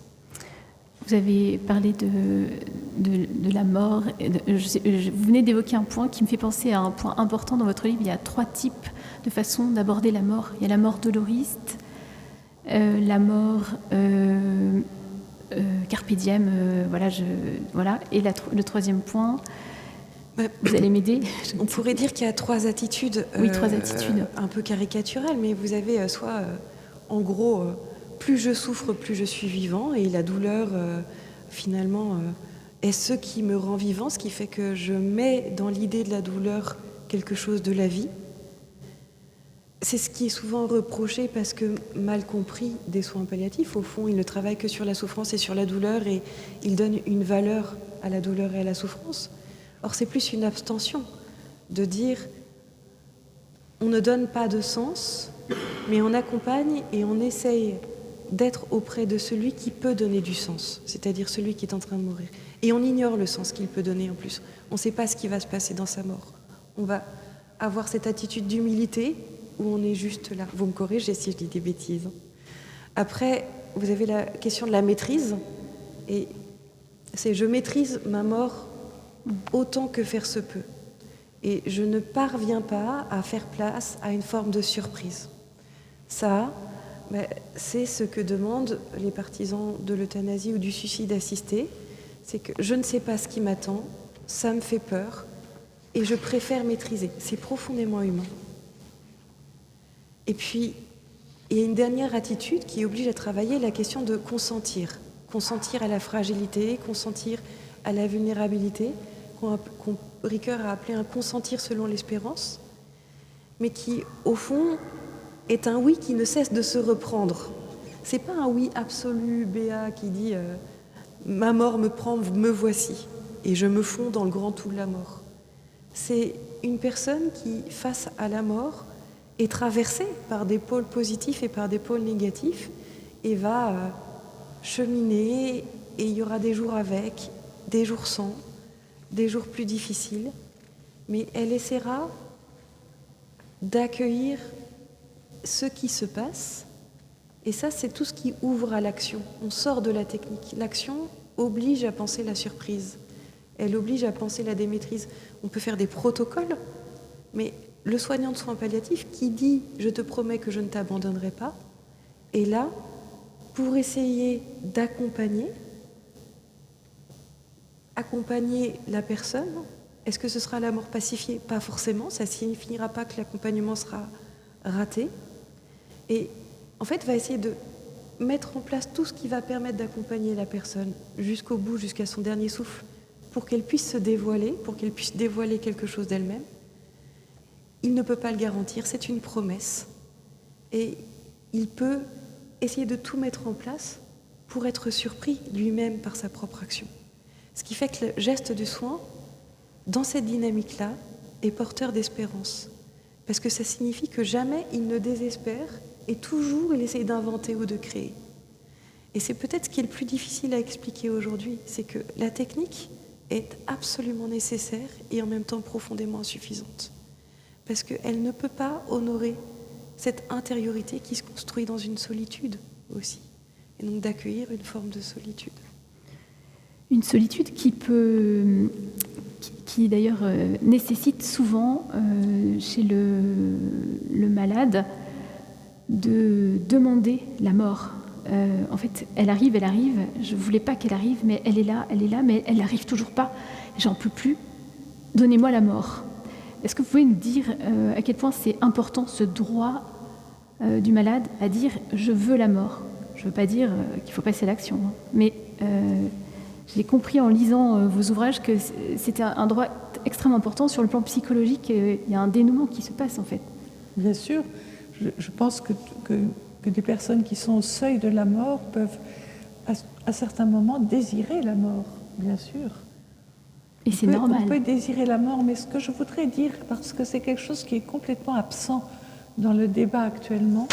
Vous avez parlé de la mort. Vous venez d'évoquer un point qui me fait penser à un point important dans votre livre. Il y a 3 types de façons d'aborder la mort. Il y a la mort doloriste, la mort carpe diem, et le 3e point. Vous allez m'aider? On pourrait dire qu'il y a 3 attitudes, 3 attitudes. Un peu caricaturelles, mais vous avez soit, en gros, plus je souffre, plus je suis vivant, et la douleur, finalement, est ce qui me rend vivant, ce qui fait que je mets dans l'idée de la douleur quelque chose de la vie. C'est ce qui est souvent reproché parce que mal compris des soins palliatifs. Au fond, ils ne travaillent que sur la souffrance et sur la douleur, et ils donnent une valeur à la douleur et à la souffrance. Or, c'est plus une abstention de dire on ne donne pas de sens, mais on accompagne et on essaye d'être auprès de celui qui peut donner du sens, c'est-à-dire celui qui est en train de mourir. Et on ignore le sens qu'il peut donner en plus. On ne sait pas ce qui va se passer dans sa mort. On va avoir cette attitude d'humilité où on est juste là. Vous me corrigez si je dis des bêtises. Après, vous avez la question de la maîtrise. Et c'est je maîtrise ma mort autant que faire se peut. Et je ne parviens pas à faire place à une forme de surprise. Ça, c'est ce que demandent les partisans de l'euthanasie ou du suicide assisté. C'est que je ne sais pas ce qui m'attend, ça me fait peur, et je préfère maîtriser. C'est profondément humain. Et puis, il y a une dernière attitude qui oblige à travailler la question de consentir. Consentir à la fragilité, consentir à la vulnérabilité, qu'on Ricoeur a appelé un consentir selon l'espérance, mais qui, au fond, est un oui qui ne cesse de se reprendre. C'est pas un oui absolu, béat, qui dit ma mort me prend, me voici, et je me fonds dans le grand tout de la mort. C'est une personne qui, face à la mort, est traversée par des pôles positifs et par des pôles négatifs, et va cheminer, et il y aura des jours avec, des jours sans, des jours plus difficiles, mais elle essaiera d'accueillir ce qui se passe, et ça, c'est tout ce qui ouvre à l'action. On sort de la technique. L'action oblige à penser la surprise. Elle oblige à penser la démaîtrise. On peut faire des protocoles, mais le soignant de soins palliatifs qui dit « je te promets que je ne t'abandonnerai pas » est là pour essayer d'accompagner la personne. Est-ce que ce sera la mort pacifiée? Pas forcément, ça ne signifiera pas que l'accompagnement sera raté. Et en fait, va essayer de mettre en place tout ce qui va permettre d'accompagner la personne jusqu'au bout, jusqu'à son dernier souffle, pour qu'elle puisse se dévoiler, pour qu'elle puisse dévoiler quelque chose d'elle-même. Il ne peut pas le garantir, c'est une promesse. Et il peut essayer de tout mettre en place pour être surpris lui-même par sa propre action. Ce qui fait que le geste du soin, dans cette dynamique-là, est porteur d'espérance. Parce que ça signifie que jamais il ne désespère et toujours il essaye d'inventer ou de créer. Et c'est peut-être ce qui est le plus difficile à expliquer aujourd'hui, c'est que la technique est absolument nécessaire et en même temps profondément insuffisante. Parce qu'elle ne peut pas honorer cette intériorité qui se construit dans une solitude aussi. Et donc d'accueillir une forme de solitude. Une solitude qui d'ailleurs nécessite souvent chez le malade de demander la mort. En fait, elle arrive, je ne voulais pas qu'elle arrive, mais elle est là, mais elle n'arrive toujours pas. J'en peux plus, donnez-moi la mort. Est-ce que vous pouvez nous dire à quel point c'est important ce droit du malade à dire « je veux la mort ». Je ne veux pas dire qu'il faut passer à l'action, hein, mais j'ai compris en lisant vos ouvrages que c'était un droit extrêmement important sur le plan psychologique. Il y a un dénouement qui se passe en fait. Bien sûr, je pense que des personnes qui sont au seuil de la mort peuvent à certains moments désirer la mort, bien sûr. Et c'est normal. On peut désirer la mort, mais ce que je voudrais dire, parce que c'est quelque chose qui est complètement absent dans le débat actuellement,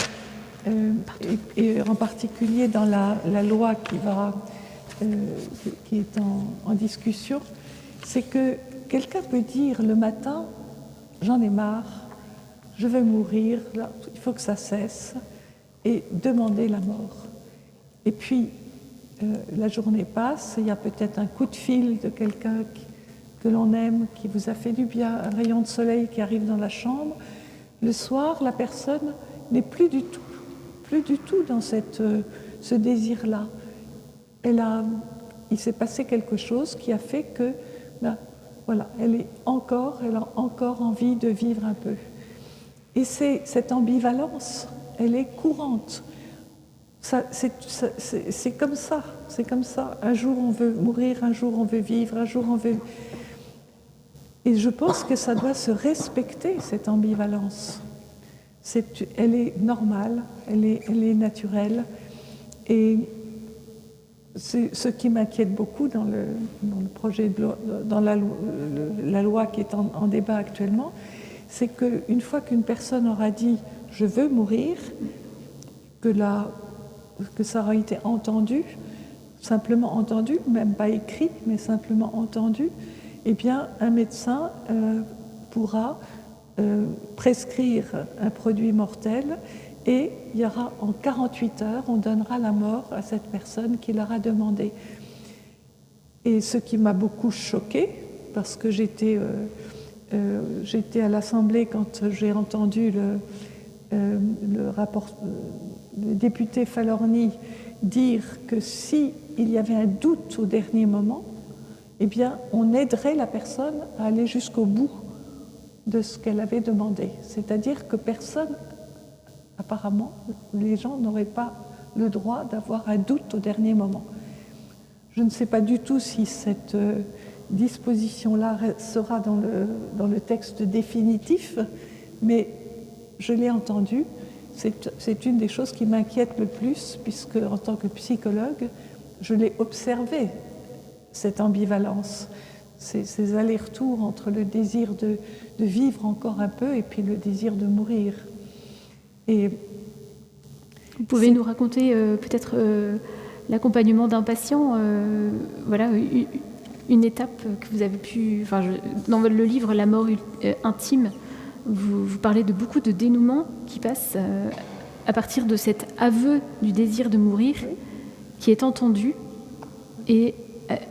et en particulier dans la loi qui est en discussion, c'est que quelqu'un peut dire le matin « j'en ai marre, je vais mourir, là, il faut que ça cesse », et demander la mort. Et puis, la journée passe, il y a peut-être un coup de fil de quelqu'un que l'on aime, qui vous a fait du bien, un rayon de soleil qui arrive dans la chambre. Le soir, la personne n'est plus du tout dans ce désir-là. Il s'est passé quelque chose qui a fait que, voilà, elle a encore envie de vivre un peu. Et cette ambivalence, elle est courante. C'est comme ça, c'est comme ça. Un jour on veut mourir, un jour on veut vivre, un jour on veut... Et je pense que ça doit se respecter, cette ambivalence. Elle est normale, elle est naturelle. Et ce qui m'inquiète beaucoup dans le projet de loi, dans la loi qui est en débat actuellement, c'est qu'une fois qu'une personne aura dit « je veux mourir », que ça aura été entendu, simplement entendu, même pas écrit, mais simplement entendu, eh bien, un médecin pourra prescrire un produit mortel et il y aura en 48 heures, on donnera la mort à cette personne qui l'aura demandé. Et ce qui m'a beaucoup choquée, parce que j'étais à l'Assemblée quand j'ai entendu le député Falorni dire que s'il y avait un doute au dernier moment, eh bien, on aiderait la personne à aller jusqu'au bout de ce qu'elle avait demandé. C'est-à-dire que personne, apparemment, les gens n'auraient pas le droit d'avoir un doute au dernier moment. Je ne sais pas du tout si cette disposition-là sera dans le texte définitif, mais je l'ai entendu. C'est une des choses qui m'inquiète le plus, puisque en tant que psychologue, je l'ai observé, cette ambivalence, ces allers-retours entre le désir de vivre encore un peu et puis le désir de mourir. Et vous pouvez nous raconter peut-être l'accompagnement d'un patient, voilà, une étape que vous avez pu... dans le livre « La mort intime », vous parlez de beaucoup de dénouements qui passent à partir de cet aveu du désir de mourir qui est entendu et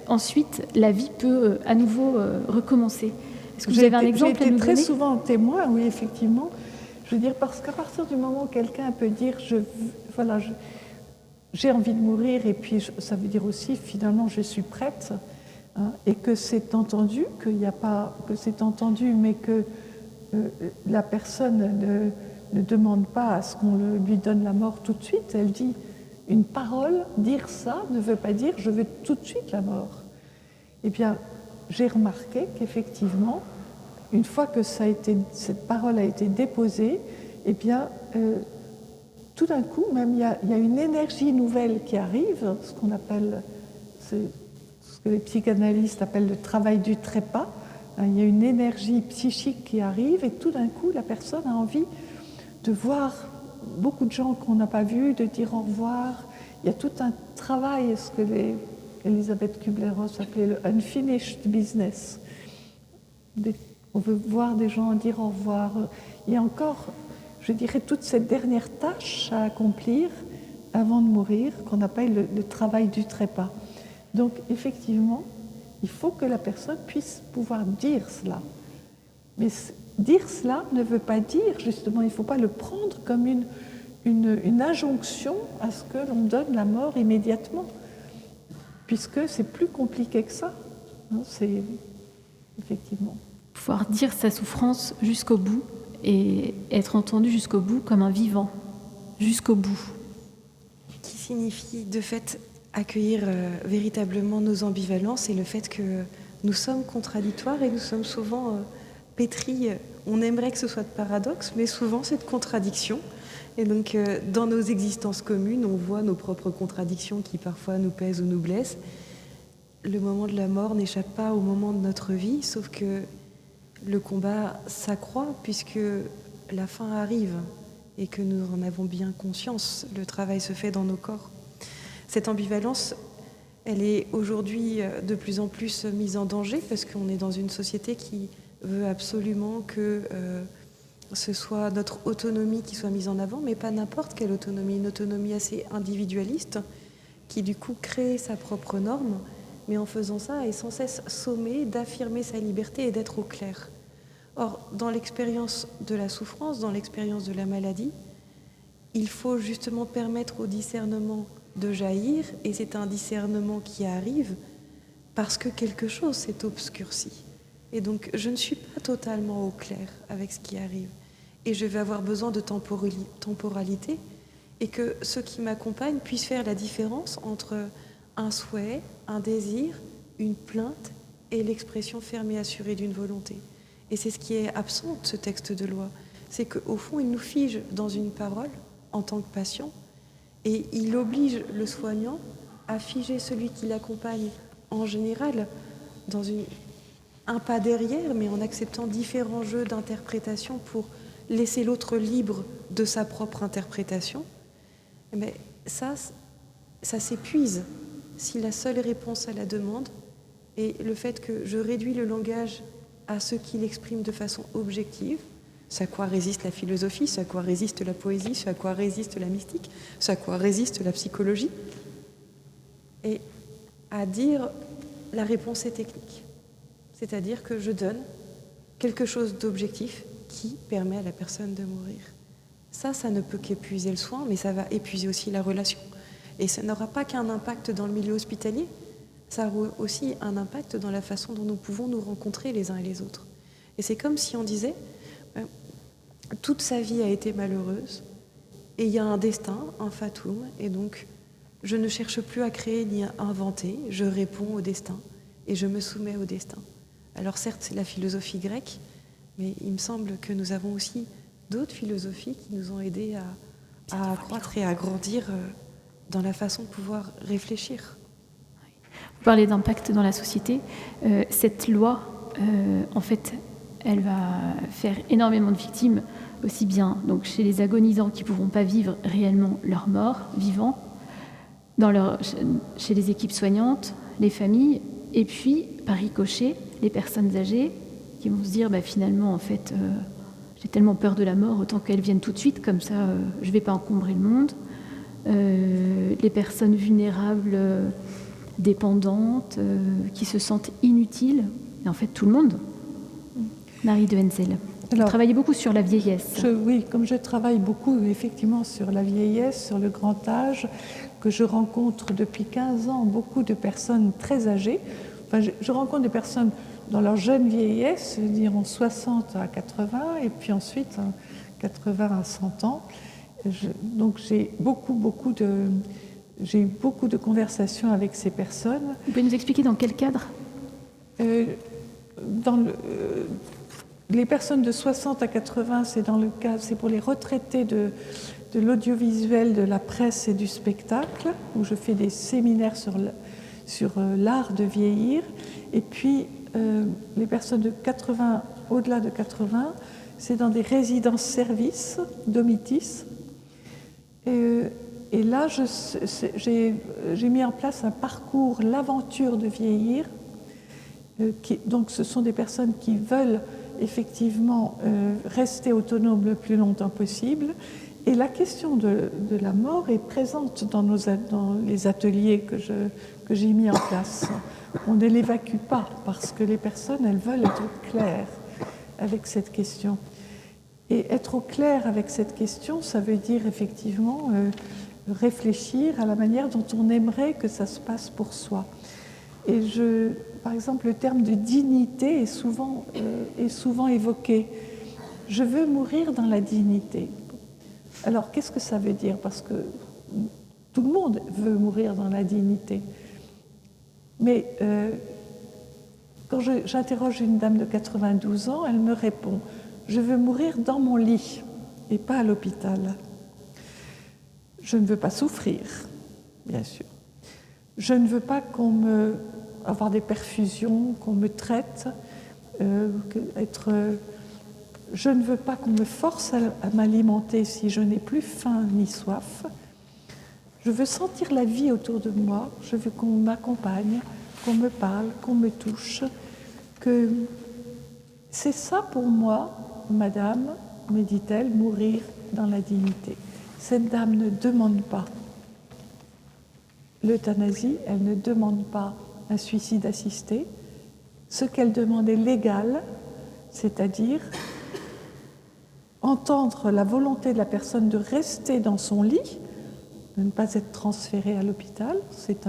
ensuite la vie peut à nouveau recommencer. Est-ce que vous avez un exemple à nous donner ? J'ai été très souvent témoin, oui, effectivement. Je veux dire, parce qu'à partir du moment où quelqu'un peut dire j'ai envie de mourir et puis ça veut dire aussi finalement je suis prête, hein, et que c'est entendu, que c'est entendu, mais que la personne ne demande pas à ce qu'on lui donne la mort tout de suite. Elle dit une parole, dire ça ne veut pas dire je veux tout de suite la mort. Eh bien, j'ai remarqué qu'effectivement, une fois que cette parole a été déposée, eh bien, tout d'un coup, même il y a une énergie nouvelle qui arrive, ce que les psychanalystes appellent le travail du trépas. Il y a une énergie psychique qui arrive et tout d'un coup, la personne a envie de voir beaucoup de gens qu'on n'a pas vus, de dire au revoir. Il y a tout un travail, ce que Elisabeth Kübler-Ross appelait le unfinished business. On veut voir des gens dire au revoir. Il y a encore, je dirais, toute cette dernière tâche à accomplir avant de mourir, qu'on appelle le travail du trépas. Donc, effectivement, il faut que la personne puisse pouvoir dire cela. Mais dire cela ne veut pas dire, justement, il ne faut pas le prendre comme une injonction à ce que l'on donne la mort immédiatement, puisque c'est plus compliqué que ça. C'est effectivement. Vous pouvoir dire sa souffrance jusqu'au bout et être entendu jusqu'au bout comme un vivant, jusqu'au bout. Qui signifie de fait accueillir véritablement nos ambivalences et le fait que nous sommes contradictoires et nous sommes souvent pétris. On aimerait que ce soit de paradoxe, mais souvent c'est de contradiction. Et donc dans nos existences communes, on voit nos propres contradictions qui parfois nous pèsent ou nous blessent. Le moment de la mort n'échappe pas au moment de notre vie, sauf que le combat s'accroît puisque la fin arrive et que nous en avons bien conscience. Le travail se fait dans nos corps. Cette ambivalence, elle est aujourd'hui de plus en plus mise en danger parce qu'on est dans une société qui veut absolument que ce soit notre autonomie qui soit mise en avant, mais pas n'importe quelle autonomie, une autonomie assez individualiste qui du coup crée sa propre norme, mais en faisant ça est sans cesse sommée d'affirmer sa liberté et d'être au clair. Or, dans l'expérience de la souffrance, dans l'expérience de la maladie, il faut justement permettre au discernement de jaillir, et c'est un discernement qui arrive parce que quelque chose s'est obscurci. Et donc, je ne suis pas totalement au clair avec ce qui arrive. Et je vais avoir besoin de temporalité, et que ceux qui m'accompagnent puissent faire la différence entre un souhait, un désir, une plainte et l'expression ferme et assurée d'une volonté. Et c'est ce qui est absent de ce texte de loi. C'est qu'au fond, il nous fige dans une parole en tant que patient, et il oblige le soignant à figer celui qui l'accompagne en général dans un pas derrière, mais en acceptant différents jeux d'interprétation pour laisser l'autre libre de sa propre interprétation. Mais ça s'épuise si la seule réponse à la demande est le fait que je réduis le langage à ce qu'il exprime de façon objective, ce à quoi résiste la philosophie, ce à quoi résiste la poésie, ce à quoi résiste la mystique, ce à quoi résiste la psychologie, et à dire la réponse est technique. C'est-à-dire que je donne quelque chose d'objectif qui permet à la personne de mourir. Ça ne peut qu'épuiser le soin, mais ça va épuiser aussi la relation. Et ça n'aura pas qu'un impact dans le milieu hospitalier, ça aura aussi un impact dans la façon dont nous pouvons nous rencontrer les uns et les autres. Et c'est comme si on disait, toute sa vie a été malheureuse, et il y a un destin, un fatum, et donc je ne cherche plus à créer ni à inventer, je réponds au destin, et je me soumets au destin. Alors certes, c'est la philosophie grecque, mais il me semble que nous avons aussi d'autres philosophies qui nous ont aidés à croître et à grandir dans la façon de pouvoir réfléchir. Vous parlez d'impact dans la société. Cette loi, en fait, elle va faire énormément de victimes, aussi bien donc, chez les agonisants qui ne pourront pas vivre réellement leur mort, vivants, chez les équipes soignantes, les familles, et puis, par ricochet, les personnes âgées qui vont se dire, finalement, en fait, j'ai tellement peur de la mort, autant qu'elle vienne tout de suite, comme ça, je ne vais pas encombrer le monde. Les personnes vulnérables, dépendantes, qui se sentent inutiles, et en fait, tout le monde. Marie de Hensel. Vous travaillez beaucoup sur la vieillesse. Oui, comme je travaille beaucoup, effectivement, sur la vieillesse, sur le grand âge, que je rencontre depuis 15 ans beaucoup de personnes très âgées. Enfin, je rencontre des personnes dans leur jeune vieillesse, diront 60 à 80, et puis ensuite 80 à 100 ans. Donc j'ai eu beaucoup de conversations avec ces personnes. Vous pouvez nous expliquer dans quel cadre ? Les personnes de 60 à 80, c'est pour les retraités de l'audiovisuel, de la presse et du spectacle, où je fais des séminaires sur l'art de vieillir. Et puis, les personnes de 80, au-delà de 80, c'est dans des résidences-services, domitis. Et là, j'ai mis en place un parcours, l'aventure de vieillir. Donc, ce sont des personnes qui veulent effectivement rester autonomes le plus longtemps possible. Et la question de la mort est présente dans les ateliers que j'ai mis en place. On ne l'évacue pas parce que les personnes, elles veulent être claires avec cette question. Et être au clair avec cette question, ça veut dire effectivement réfléchir à la manière dont on aimerait que ça se passe pour soi. Et par exemple, le terme de dignité est souvent évoqué. Je veux mourir dans la dignité. Alors, qu'est-ce que ça veut dire? Parce que tout le monde veut mourir dans la dignité. Mais quand j'interroge une dame de 92 ans, elle me répond « Je veux mourir dans mon lit et pas à l'hôpital. Je ne veux pas souffrir, bien sûr. Je ne veux pas avoir des perfusions, qu'on me traite, je ne veux pas qu'on me force à m'alimenter si je n'ai plus faim ni soif. Je veux sentir la vie autour de moi, je veux qu'on m'accompagne, qu'on me parle, qu'on me touche. C'est ça pour moi, madame, me dit-elle, mourir dans la dignité. Cette dame ne demande pas l'euthanasie, elle ne demande pas un suicide assisté. Ce qu'elle demande est légal, c'est-à-dire entendre la volonté de la personne de rester dans son lit, de ne pas être transférée à l'hôpital. C'est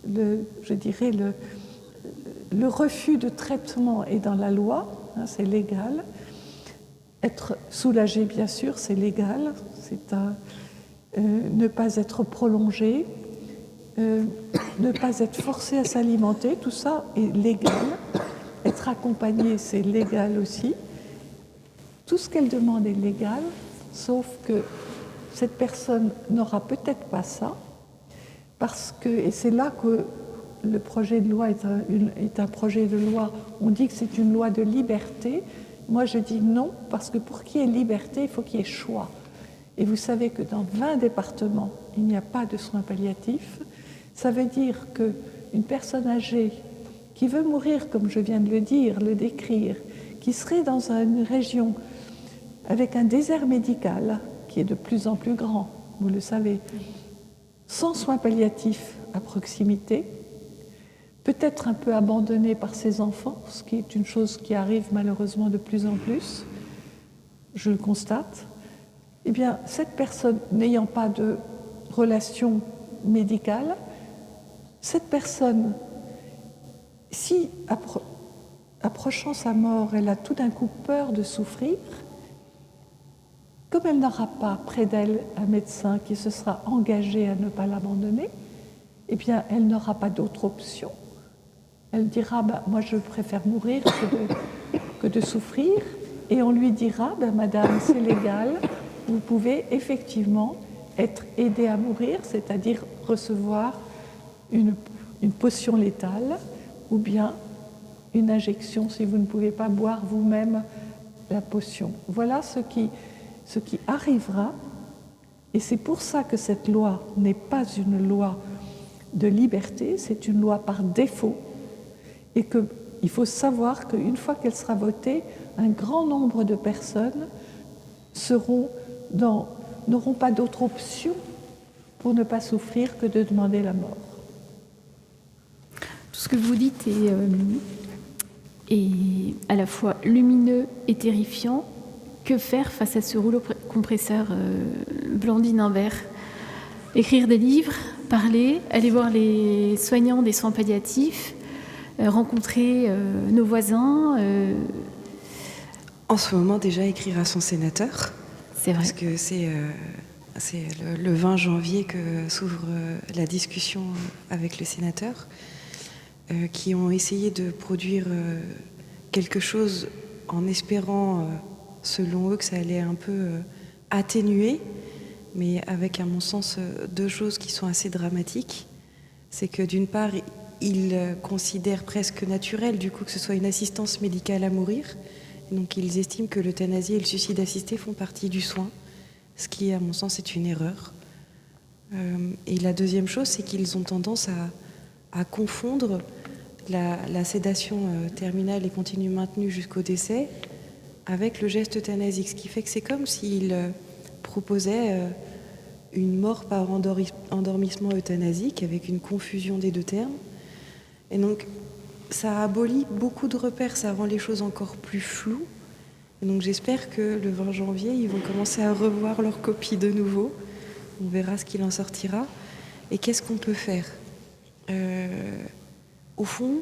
je dirais, le refus de traitement est dans la loi, hein, c'est légal. Être soulagé, bien sûr, c'est légal. C'est ne pas être prolongé, ne pas être forcé à s'alimenter, tout ça est légal. Être accompagné, c'est légal aussi. Tout ce qu'elle demande est légal, sauf que cette personne n'aura peut-être pas ça, et c'est là que le projet de loi est un projet de loi, on dit que c'est une loi de liberté. Moi je dis non, parce que pour qu'il y ait liberté, il faut qu'il y ait choix. Et vous savez que dans 20 départements, il n'y a pas de soins palliatifs. Ça veut dire qu'une personne âgée qui veut mourir, comme je viens de le dire, le décrire, qui serait dans une région avec un désert médical qui est de plus en plus grand, vous le savez, sans soins palliatifs à proximité, peut-être un peu abandonnée par ses enfants, ce qui est une chose qui arrive malheureusement de plus en plus, je le constate. Eh bien, cette personne n'ayant pas de relation médicale, cette personne, si approchant sa mort, elle a tout d'un coup peur de souffrir, comme elle n'aura pas près d'elle un médecin qui se sera engagé à ne pas l'abandonner, eh bien, elle n'aura pas d'autre option. Elle dira, moi je préfère mourir que de souffrir, et on lui dira, madame, c'est légal, vous pouvez effectivement être aidée à mourir, c'est-à-dire recevoir une potion létale ou bien une injection si vous ne pouvez pas boire vous-même la potion. Voilà ce qui arrivera, et c'est pour ça que cette loi n'est pas une loi de liberté, c'est une loi par défaut, et qu'il faut savoir qu'une fois qu'elle sera votée, un grand nombre de personnes n'auront pas d'autre option pour ne pas souffrir que de demander la mort. Tout ce que vous dites est à la fois lumineux et terrifiant. Que faire face à ce rouleau compresseur Blandine Imbert? Écrire des livres, parler, aller voir les soignants des soins palliatifs, rencontrer nos voisins. En ce moment, déjà, écrire à son sénateur. C'est vrai. Parce que c'est le 20 janvier que s'ouvre la discussion avec le sénateur, qui ont essayé de produire quelque chose en espérant, selon eux, que ça allait un peu atténuer, mais avec, à mon sens, deux choses qui sont assez dramatiques. C'est que d'une part, ils considèrent presque naturel, du coup, que ce soit une assistance médicale à mourir. Et donc, ils estiment que l'euthanasie et le suicide assisté font partie du soin, ce qui, à mon sens, est une erreur. Et la deuxième chose, c'est qu'ils ont tendance à confondre la sédation terminale et continue maintenue jusqu'au décès avec le geste euthanasique, ce qui fait que c'est comme s'ils proposaient une mort par endormissement euthanasique avec une confusion des deux termes. Et donc, ça abolit beaucoup de repères, ça rend les choses encore plus floues. Et donc, j'espère que le 20 janvier, ils vont commencer à revoir leur copie de nouveau. On verra ce qu'il en sortira. Et qu'est-ce qu'on peut faire ? Au fond,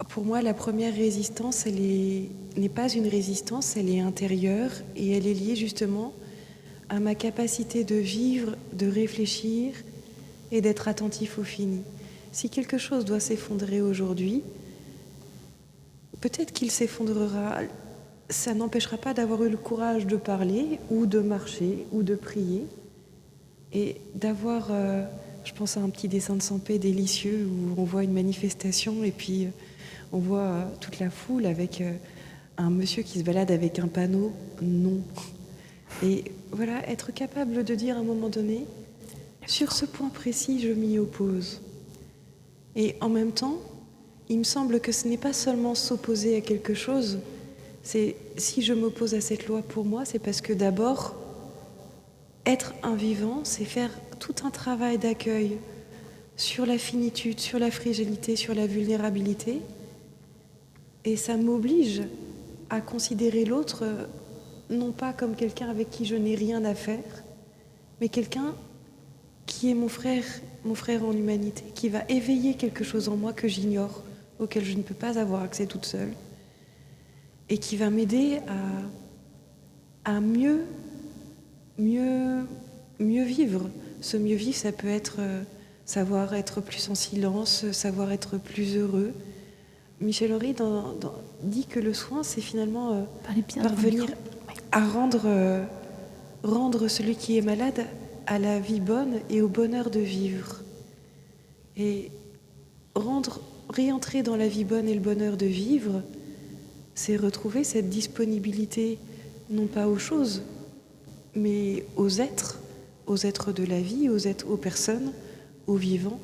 pour moi, la première résistance, n'est pas une résistance, elle est intérieure et elle est liée justement à ma capacité de vivre, de réfléchir et d'être attentif au fini. Si quelque chose doit s'effondrer aujourd'hui, peut-être qu'il s'effondrera. Ça n'empêchera pas d'avoir eu le courage de parler ou de marcher ou de prier et d'avoir, je pense à un petit dessin de Sampé délicieux où on voit une manifestation et puis on voit toute la foule avec un monsieur qui se balade avec un panneau « non ». Et voilà, être capable de dire à un moment donné, sur ce point précis, je m'y oppose. Et en même temps, il me semble que ce n'est pas seulement s'opposer à quelque chose, c'est si je m'oppose à cette loi pour moi, c'est parce que d'abord, être un vivant, c'est faire tout un travail d'accueil sur la finitude, sur la fragilité, sur la vulnérabilité. Et ça m'oblige à considérer l'autre non pas comme quelqu'un avec qui je n'ai rien à faire, mais quelqu'un qui est mon frère en humanité, qui va éveiller quelque chose en moi que j'ignore, auquel je ne peux pas avoir accès toute seule, et qui va m'aider à mieux vivre. Ce mieux vivre, ça peut être savoir être plus en silence, savoir être plus heureux. Michel Horry dit que le soin, c'est finalement parvenir à rendre celui qui est malade à la vie bonne et au bonheur de vivre. Et réentrer dans la vie bonne et le bonheur de vivre, c'est retrouver cette disponibilité, non pas aux choses, mais aux êtres de la vie, aux personnes, aux vivants.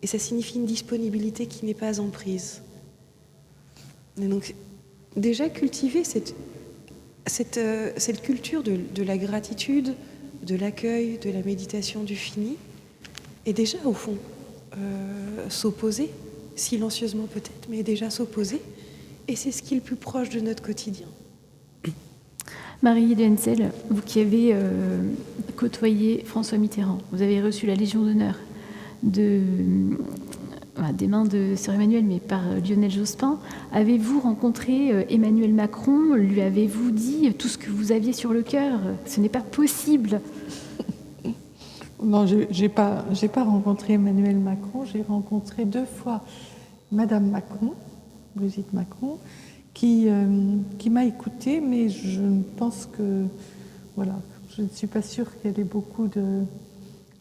Et ça signifie une disponibilité qui n'est pas en prise. Et donc, déjà cultiver cette culture de la gratitude, de l'accueil, de la méditation du fini, et déjà, au fond, s'opposer, silencieusement peut-être, mais déjà s'opposer, et c'est ce qui est le plus proche de notre quotidien. Marie Lenzel, vous qui avez côtoyé François Mitterrand, vous avez reçu la Légion d'honneur des mains de Sœur Emmanuelle, mais par Lionel Jospin. Avez-vous rencontré Emmanuel Macron? Lui avez-vous dit tout ce que vous aviez sur le cœur? Ce n'est pas possible. Non, j'ai pas rencontré Emmanuel Macron. J'ai rencontré 2 fois Madame Macron, Brigitte Macron, qui m'a écoutée, mais je pense que, voilà, je ne suis pas sûre qu'elle ait beaucoup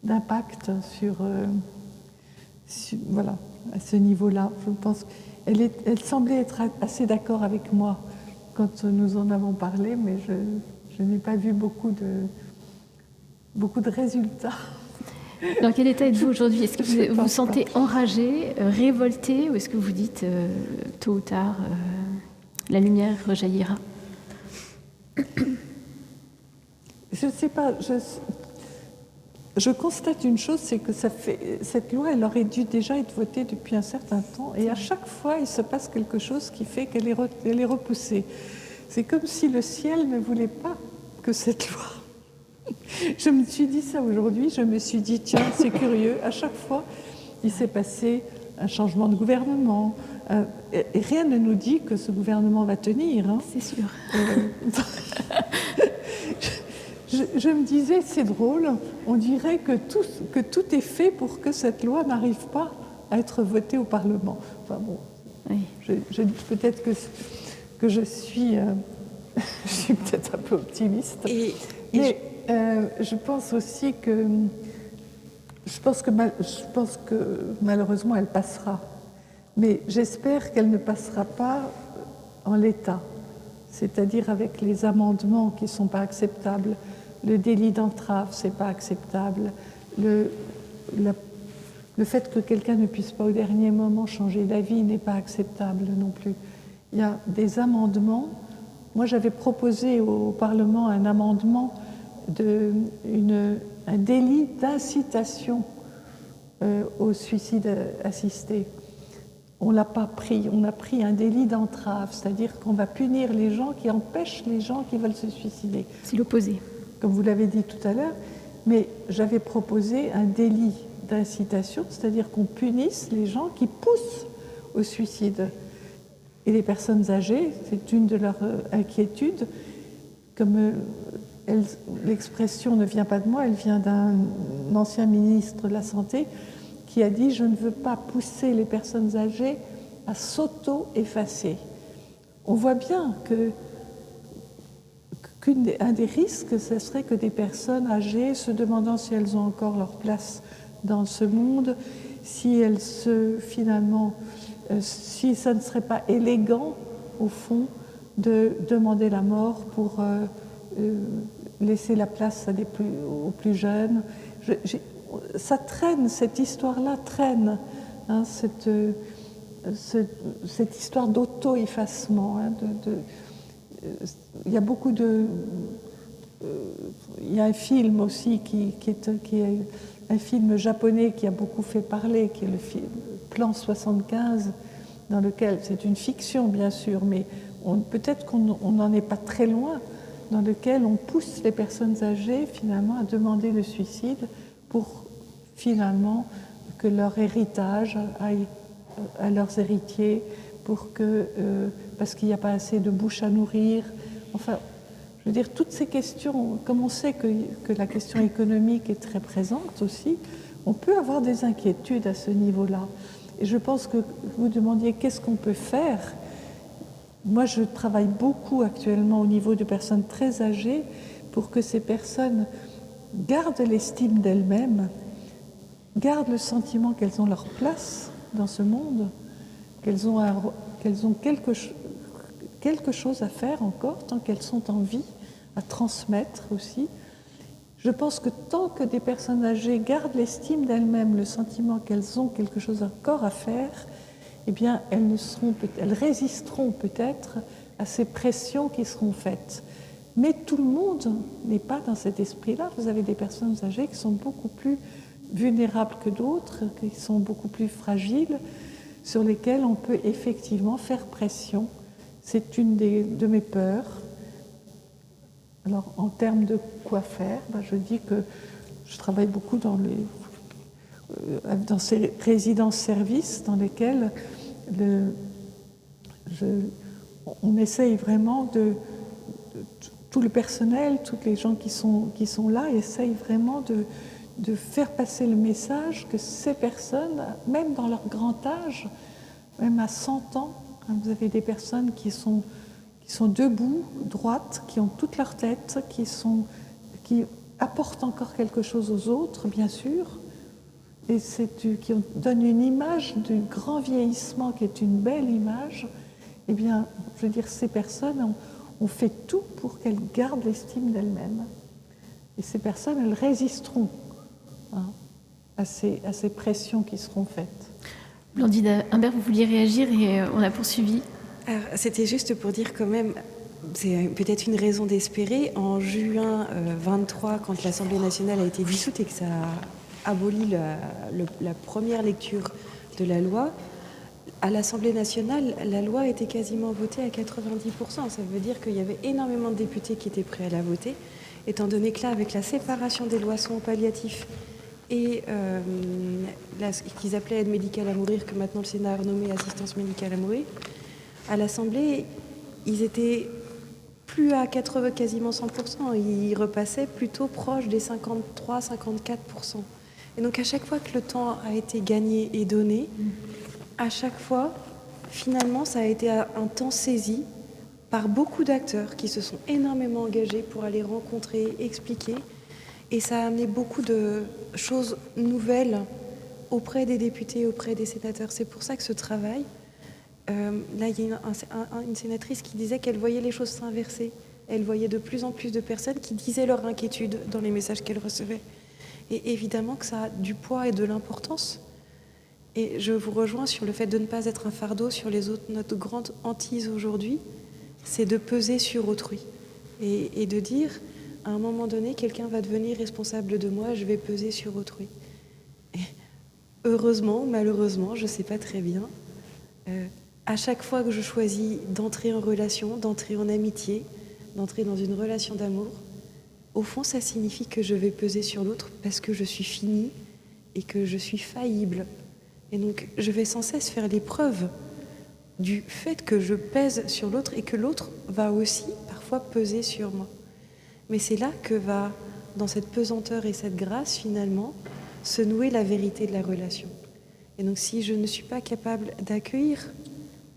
d'impact voilà, à ce niveau-là. Je pense qu'elle semblait être assez d'accord avec moi quand nous en avons parlé, mais je n'ai pas vu beaucoup de résultats. Dans quel état êtes-vous aujourd'hui? Est-ce que vous vous sentez enragé, révolté, ou est-ce que vous dites tôt ou tard la lumière rejaillira? Je ne sais pas. Je constate une chose, c'est que cette loi, elle aurait dû déjà être votée depuis un certain temps, et à chaque fois, il se passe quelque chose qui fait qu'elle est repoussée. C'est comme si le ciel ne voulait pas que cette loi. Je me suis dit ça aujourd'hui, je me suis dit, tiens, c'est curieux, à chaque fois, il s'est passé un changement de gouvernement, et rien ne nous dit que ce gouvernement va tenir. Hein. C'est sûr. Je me disais, c'est drôle, on dirait que tout est fait pour que cette loi n'arrive pas à être votée au Parlement. Enfin bon, oui. Peut-être que je suis peut-être un peu optimiste. Mais je pense aussi que je pense que malheureusement elle passera. Mais j'espère qu'elle ne passera pas en l'état, c'est-à-dire avec les amendements qui ne sont pas acceptables. Le délit d'entrave, c'est pas acceptable. Le fait que quelqu'un ne puisse pas au dernier moment changer d'avis n'est pas acceptable non plus. Il y a des amendements. Moi, j'avais proposé au Parlement un amendement un délit d'incitation au suicide assisté. On ne l'a pas pris. On a pris un délit d'entrave, c'est-à-dire qu'on va punir les gens qui empêchent les gens qui veulent se suicider. C'est l'opposé. Comme vous l'avez dit tout à l'heure, mais j'avais proposé un délit d'incitation, c'est-à-dire qu'on punisse les gens qui poussent au suicide. Et les personnes âgées, c'est une de leurs inquiétudes, comme l'expression ne vient pas de moi, elle vient d'un ancien ministre de la Santé qui a dit « Je ne veux pas pousser les personnes âgées à s'auto-effacer ». On voit bien qu'un des risques, ce serait que des personnes âgées, se demandant si elles ont encore leur place dans ce monde, si elles si ça ne serait pas élégant, au fond, de demander la mort pour laisser la place aux plus jeunes. Ça traîne, cette histoire-là traîne, hein, cette histoire d'auto-effacement. Hein, il y a beaucoup de... il y a un film aussi qui est un film japonais qui a beaucoup fait parler, qui est le film Plan 75, dans lequel, c'est une fiction bien sûr, mais peut-être qu'on n'en est pas très loin, dans lequel on pousse les personnes âgées finalement à demander le suicide pour finalement que leur héritage aille à leurs héritiers, parce qu'il n'y a pas assez de bouche à nourrir. Enfin, je veux dire, toutes ces questions, comme on sait que la question économique est très présente aussi, on peut avoir des inquiétudes à ce niveau-là. Et je pense que vous demandiez qu'est-ce qu'on peut faire. Moi, je travaille beaucoup actuellement au niveau de personnes très âgées pour que ces personnes gardent l'estime d'elles-mêmes, gardent le sentiment qu'elles ont leur place dans ce monde, qu'elles ont quelque chose à faire encore, tant qu'elles sont en vie, à transmettre aussi. Je pense que tant que des personnes âgées gardent l'estime d'elles-mêmes, le sentiment qu'elles ont quelque chose encore à faire, eh bien, elles résisteront peut-être à ces pressions qui seront faites. Mais tout le monde n'est pas dans cet esprit-là. Vous avez des personnes âgées qui sont beaucoup plus vulnérables que d'autres, qui sont beaucoup plus fragiles, sur lesquelles on peut effectivement faire pression. C'est une de mes peurs. Alors, en termes de quoi faire, je dis que je travaille beaucoup dans ces résidences-services dans lesquelles on essaye vraiment tout le personnel, tous les gens qui sont là, essayent vraiment de faire passer le message que ces personnes, même dans leur grand âge, même à 100 ans, vous avez des personnes qui sont debout, droites, qui ont toute leur tête, qui apportent encore quelque chose aux autres, bien sûr, et qui donnent une image du grand vieillissement qui est une belle image. Eh bien, je veux dire, ces personnes ont fait tout pour qu'elles gardent l'estime d'elles-mêmes. Et ces personnes, elles résisteront à ces pressions qui seront faites. Blandine Imbert, vous vouliez réagir et on a poursuivi. Alors, c'était juste pour dire quand même, c'est peut-être une raison d'espérer. En juin 23, quand l'Assemblée nationale a été dissoute et que ça a aboli la première lecture de la loi, à l'Assemblée nationale, la loi était quasiment votée à 90%. Ça veut dire qu'il y avait énormément de députés qui étaient prêts à la voter, étant donné que là, avec la séparation des lois soins palliatifs et ce qu'ils appelaient aide médicale à mourir, que maintenant le Sénat a renommé assistance médicale à mourir, à l'Assemblée, ils étaient plus à quasiment 100%, ils repassaient plutôt proche des 53-54%. Et donc à chaque fois que le temps a été gagné et donné, à chaque fois, finalement, ça a été un temps saisi par beaucoup d'acteurs qui se sont énormément engagés pour aller rencontrer, expliquer. Et ça a amené beaucoup de choses nouvelles auprès des députés, auprès des sénateurs. C'est pour ça que ce travail, là, il y a une sénatrice qui disait qu'elle voyait les choses s'inverser. Elle voyait de plus en plus de personnes qui disaient leur inquiétude dans les messages qu'elles recevaient. Et évidemment que ça a du poids et de l'importance. Et je vous rejoins sur le fait de ne pas être un fardeau sur les autres. Notre grande hantise aujourd'hui, c'est de peser sur autrui. Et de dire, à un moment donné, quelqu'un va devenir responsable de moi, je vais peser sur autrui. Et heureusement ou malheureusement, je ne sais pas très bien, à chaque fois que je choisis d'entrer en relation, d'entrer en amitié, d'entrer dans une relation d'amour, au fond, ça signifie que je vais peser sur l'autre parce que je suis finie et que je suis faillible. Et donc, je vais sans cesse faire l'épreuve du fait que je pèse sur l'autre et que l'autre va aussi parfois peser sur moi. Mais c'est là que va, dans cette pesanteur et cette grâce, finalement, se nouer la vérité de la relation. Et donc, si je ne suis pas capable d'accueillir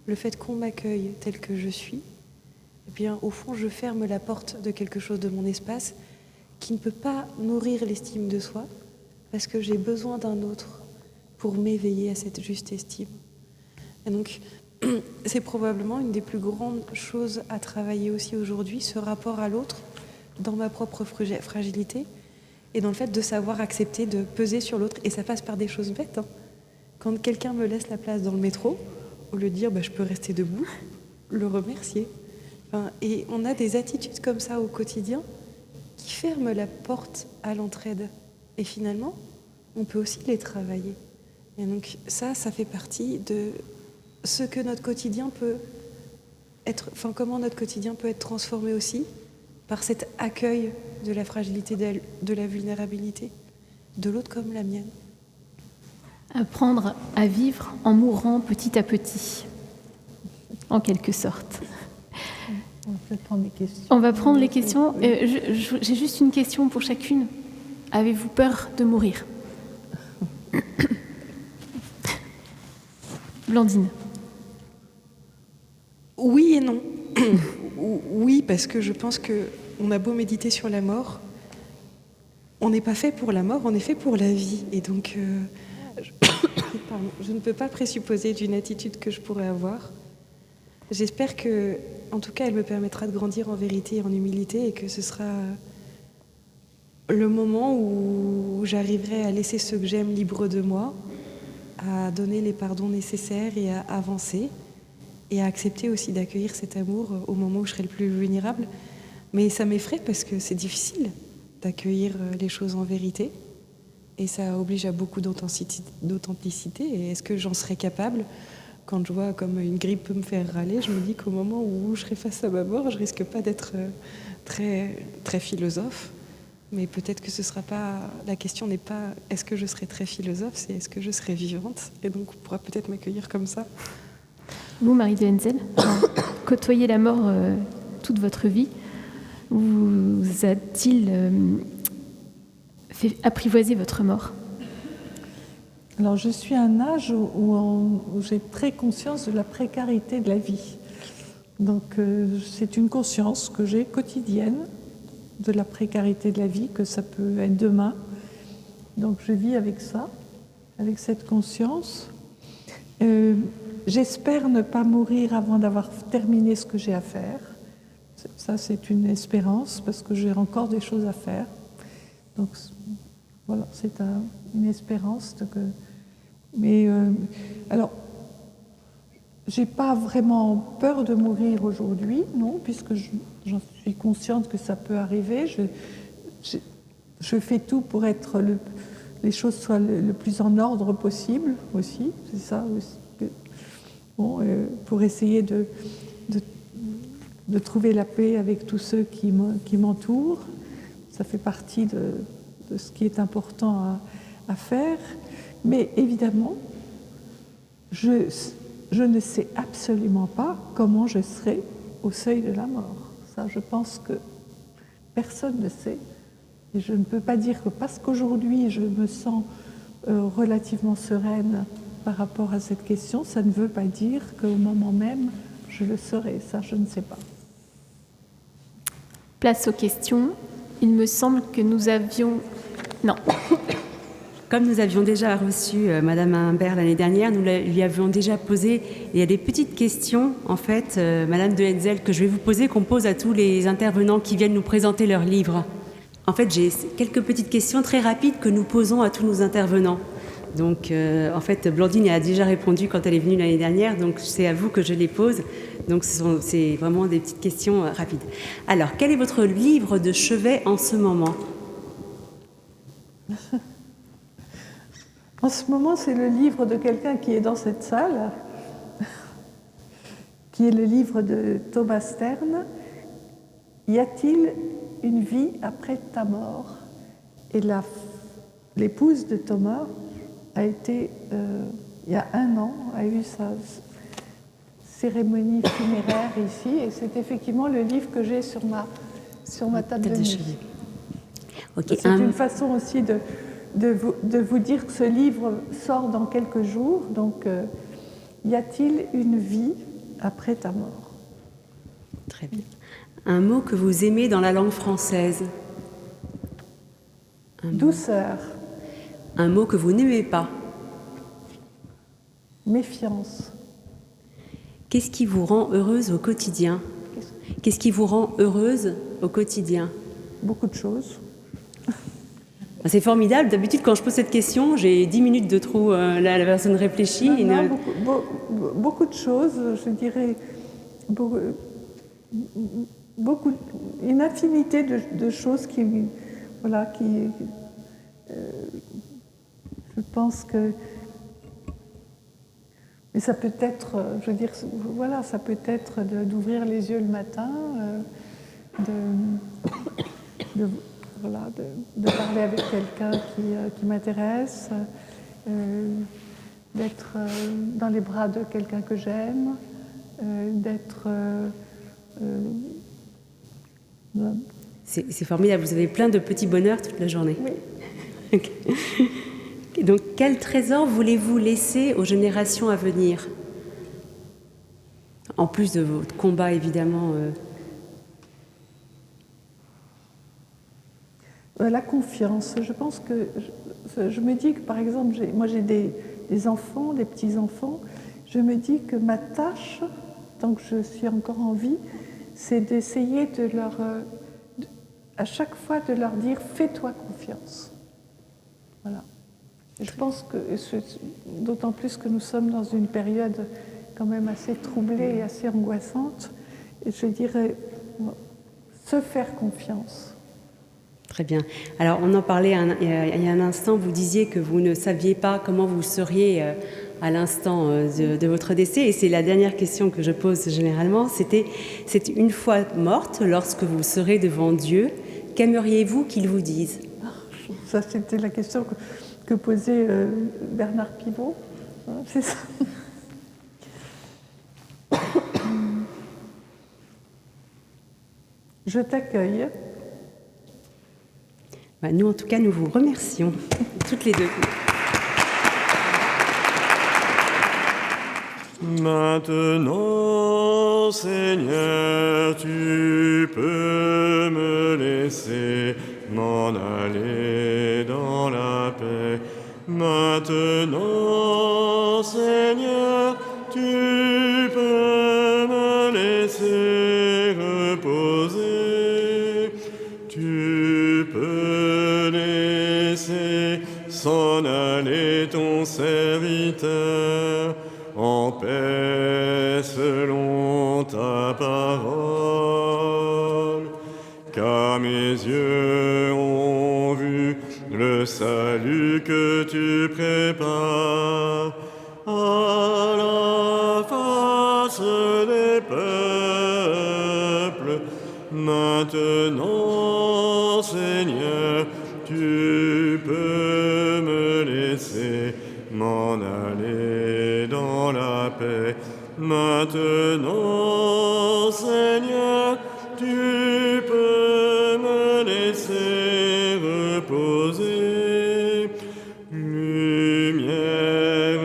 le fait qu'on m'accueille tel que je suis, eh bien, au fond, je ferme la porte de quelque chose de mon espace qui ne peut pas nourrir l'estime de soi, parce que j'ai besoin d'un autre pour m'éveiller à cette juste estime. Et donc, c'est probablement une des plus grandes choses à travailler aussi aujourd'hui, ce rapport à l'autre, dans ma propre fragilité, et dans le fait de savoir accepter de peser sur l'autre. Et ça passe par des choses bêtes, hein. Quand quelqu'un me laisse la place dans le métro, au lieu de dire je peux rester debout, le remercier. Et on a des attitudes comme ça au quotidien qui ferment la porte à l'entraide. Et finalement, on peut aussi les travailler. Et donc ça fait partie de ce que notre quotidien peut être, comment notre quotidien peut être transformé aussi par cet accueil de la fragilité, de la vulnérabilité, de l'autre comme la mienne. Apprendre à vivre en mourant petit à petit, en quelque sorte. On peut prendre les questions. On va prendre les questions. J'ai juste une question pour chacune. Avez-vous peur de mourir? Blandine. Oui et non. Oui, parce que je pense qu'on a beau méditer sur la mort, on n'est pas fait pour la mort, on est fait pour la vie. Et donc, je ne peux pas présupposer d'une attitude que je pourrais avoir. J'espère que, en tout cas, elle me permettra de grandir en vérité et en humilité, et que ce sera le moment où j'arriverai à laisser ceux que j'aime libres de moi, à donner les pardons nécessaires et à avancer, et à accepter aussi d'accueillir cet amour au moment où je serai le plus vulnérable. Mais ça m'effraie parce que c'est difficile d'accueillir les choses en vérité, et ça oblige à beaucoup d'authenticité. Et est-ce que j'en serais capable? Quand je vois comme une grippe peut me faire râler, je me dis qu'au moment où je serai face à ma mort, je risque pas d'être très, très philosophe. Mais peut-être que ce sera pas... La question n'est pas est-ce que je serai très philosophe, c'est est-ce que je serai vivante? Et donc on pourra peut-être m'accueillir comme ça. Vous, Marie de Henzel, côtoyez la mort toute votre vie. Vous a-t-il fait apprivoiser votre mort? Alors, je suis à un âge où j'ai très conscience de la précarité de la vie. Donc, c'est une conscience que j'ai quotidienne de la précarité de la vie, que ça peut être demain. Donc, je vis avec ça, avec cette conscience. J'espère ne pas mourir avant d'avoir terminé ce que j'ai à faire. Ça, c'est une espérance, parce que j'ai encore des choses à faire. Donc, voilà, c'est une espérance. Mais alors, j'ai pas vraiment peur de mourir aujourd'hui, non, puisque j'en suis consciente que ça peut arriver. Je fais tout pour être les choses soient le plus en ordre possible aussi, c'est ça aussi. Bon, pour essayer de trouver la paix avec tous ceux qui m'entourent. Ça fait partie de ce qui est important à faire. Mais évidemment, je ne sais absolument pas comment je serai au seuil de la mort. Ça, je pense que personne ne sait. Et je ne peux pas dire que parce qu'aujourd'hui, je me sens relativement sereine par rapport à cette question, ça ne veut pas dire qu'au moment même, je le serai. Ça, je ne sais pas. Place aux questions. Il me semble que nous avions... Non. Comme nous avions déjà reçu Madame Imbert l'année dernière, nous lui avions déjà posé, il y a des petites questions, en fait, Madame de Henzel, que je vais vous poser, qu'on pose à tous les intervenants qui viennent nous présenter leurs livres. En fait, j'ai quelques petites questions très rapides que nous posons à tous nos intervenants. Donc, en fait, Blandine a déjà répondu quand elle est venue l'année dernière, donc c'est à vous que je les pose. Donc, c'est vraiment des petites questions rapides. Alors, quel est votre livre de chevet en ce moment ? En ce moment, c'est le livre de quelqu'un qui est dans cette salle, qui est le livre de Thomas Stern. Y a-t-il une vie après ta mort? Et l'épouse de Thomas a été, il y a 1 an, a eu sa cérémonie funéraire ici, et c'est effectivement le livre que j'ai sur ma table de nuit. Okay. C'est une façon aussi de vous dire que ce livre sort dans quelques jours, donc y a-t-il une vie après ta mort? Très bien. Un mot que vous aimez dans la langue française? Douceur. Un mot que vous n'aimez pas? Méfiance. Qu'est-ce qui vous rend heureuse au quotidien? Qu'est-ce qui vous rend heureuse au quotidien? Beaucoup de choses. C'est formidable. D'habitude, quand je pose cette question, j'ai 10 minutes de trop. La personne réfléchit. Non, beaucoup de choses, je dirais. Une infinité de choses qui. Voilà, qui. Je pense que. Mais ça peut être, je veux dire, voilà, ça peut être d'ouvrir les yeux le matin, de parler avec quelqu'un qui m'intéresse, d'être dans les bras de quelqu'un que j'aime, d'être... C'est formidable, vous avez plein de petits bonheurs toute la journée. Oui. Okay. Donc, quel trésor voulez-vous laisser aux générations à venir? En plus de votre combat, évidemment. La confiance. Je pense que... Je me dis que, par exemple, moi j'ai des enfants, des petits-enfants. Je me dis que ma tâche, tant que je suis encore en vie, c'est d'essayer de leur... à chaque fois de leur dire « fais-toi confiance ». Voilà. Et je pense que, d'autant plus que nous sommes dans une période quand même assez troublée et assez angoissante, et je dirais se faire confiance. Très bien. Alors, on en parlait il y a un instant, vous disiez que vous ne saviez pas comment vous seriez à l'instant de votre décès, et c'est la dernière question que je pose généralement, c'est une fois morte, lorsque vous serez devant Dieu, qu'aimeriez-vous qu'il vous dise? Ça, c'était la question que posait Bernard Pivot. C'est ça. Je t'accueille. Nous, en tout cas, nous vous remercions, toutes les deux. Maintenant, Seigneur, tu peux me laisser m'en aller dans la paix. Maintenant, Seigneur, tu peux me laisser reposer. Tu peux laisser s'en aller ton serviteur en paix selon ta parole. Car mes yeux ont vu le salut que tu prépares à la face des peuples. Maintenant, Seigneur, tu peux me laisser m'en aller dans la paix. Maintenant, Seigneur, tu peux me laisser reposer. Lumière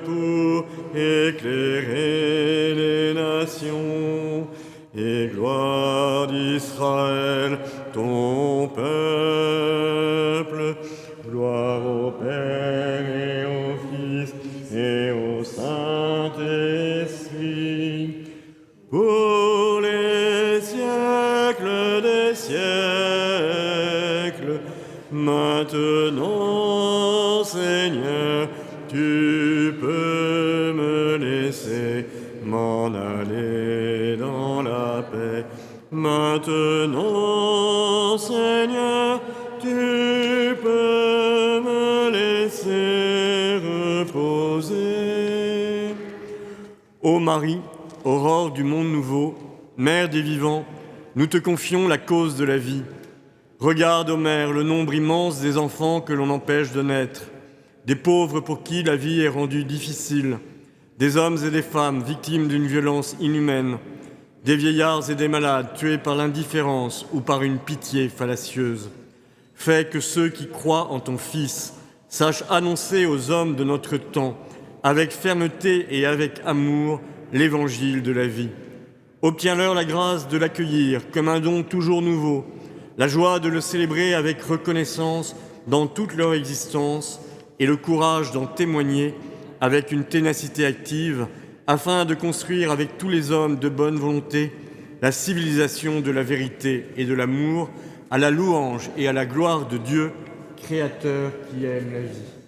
pour éclairer les nations et gloire d'Israël, ton peuple. Gloire au Père et au Fils et au Saint-Esprit, pour les siècles des siècles. Maintenant, Seigneur, tu peux me laisser m'en aller dans la paix. Maintenant, Seigneur, tu peux me laisser reposer. Ô Marie, aurore du monde nouveau, mère des vivants, nous te confions la cause de la vie. Regarde, ô Mère, le nombre immense des enfants que l'on empêche de naître, des pauvres pour qui la vie est rendue difficile, des hommes et des femmes victimes d'une violence inhumaine, des vieillards et des malades tués par l'indifférence ou par une pitié fallacieuse. Fais que ceux qui croient en ton Fils sachent annoncer aux hommes de notre temps, avec fermeté et avec amour, l'évangile de la vie. Obtiens-leur la grâce de l'accueillir comme un don toujours nouveau, la joie de le célébrer avec reconnaissance dans toute leur existence et le courage d'en témoigner avec une ténacité active afin de construire avec tous les hommes de bonne volonté la civilisation de la vérité et de l'amour à la louange et à la gloire de Dieu, Créateur qui aime la vie.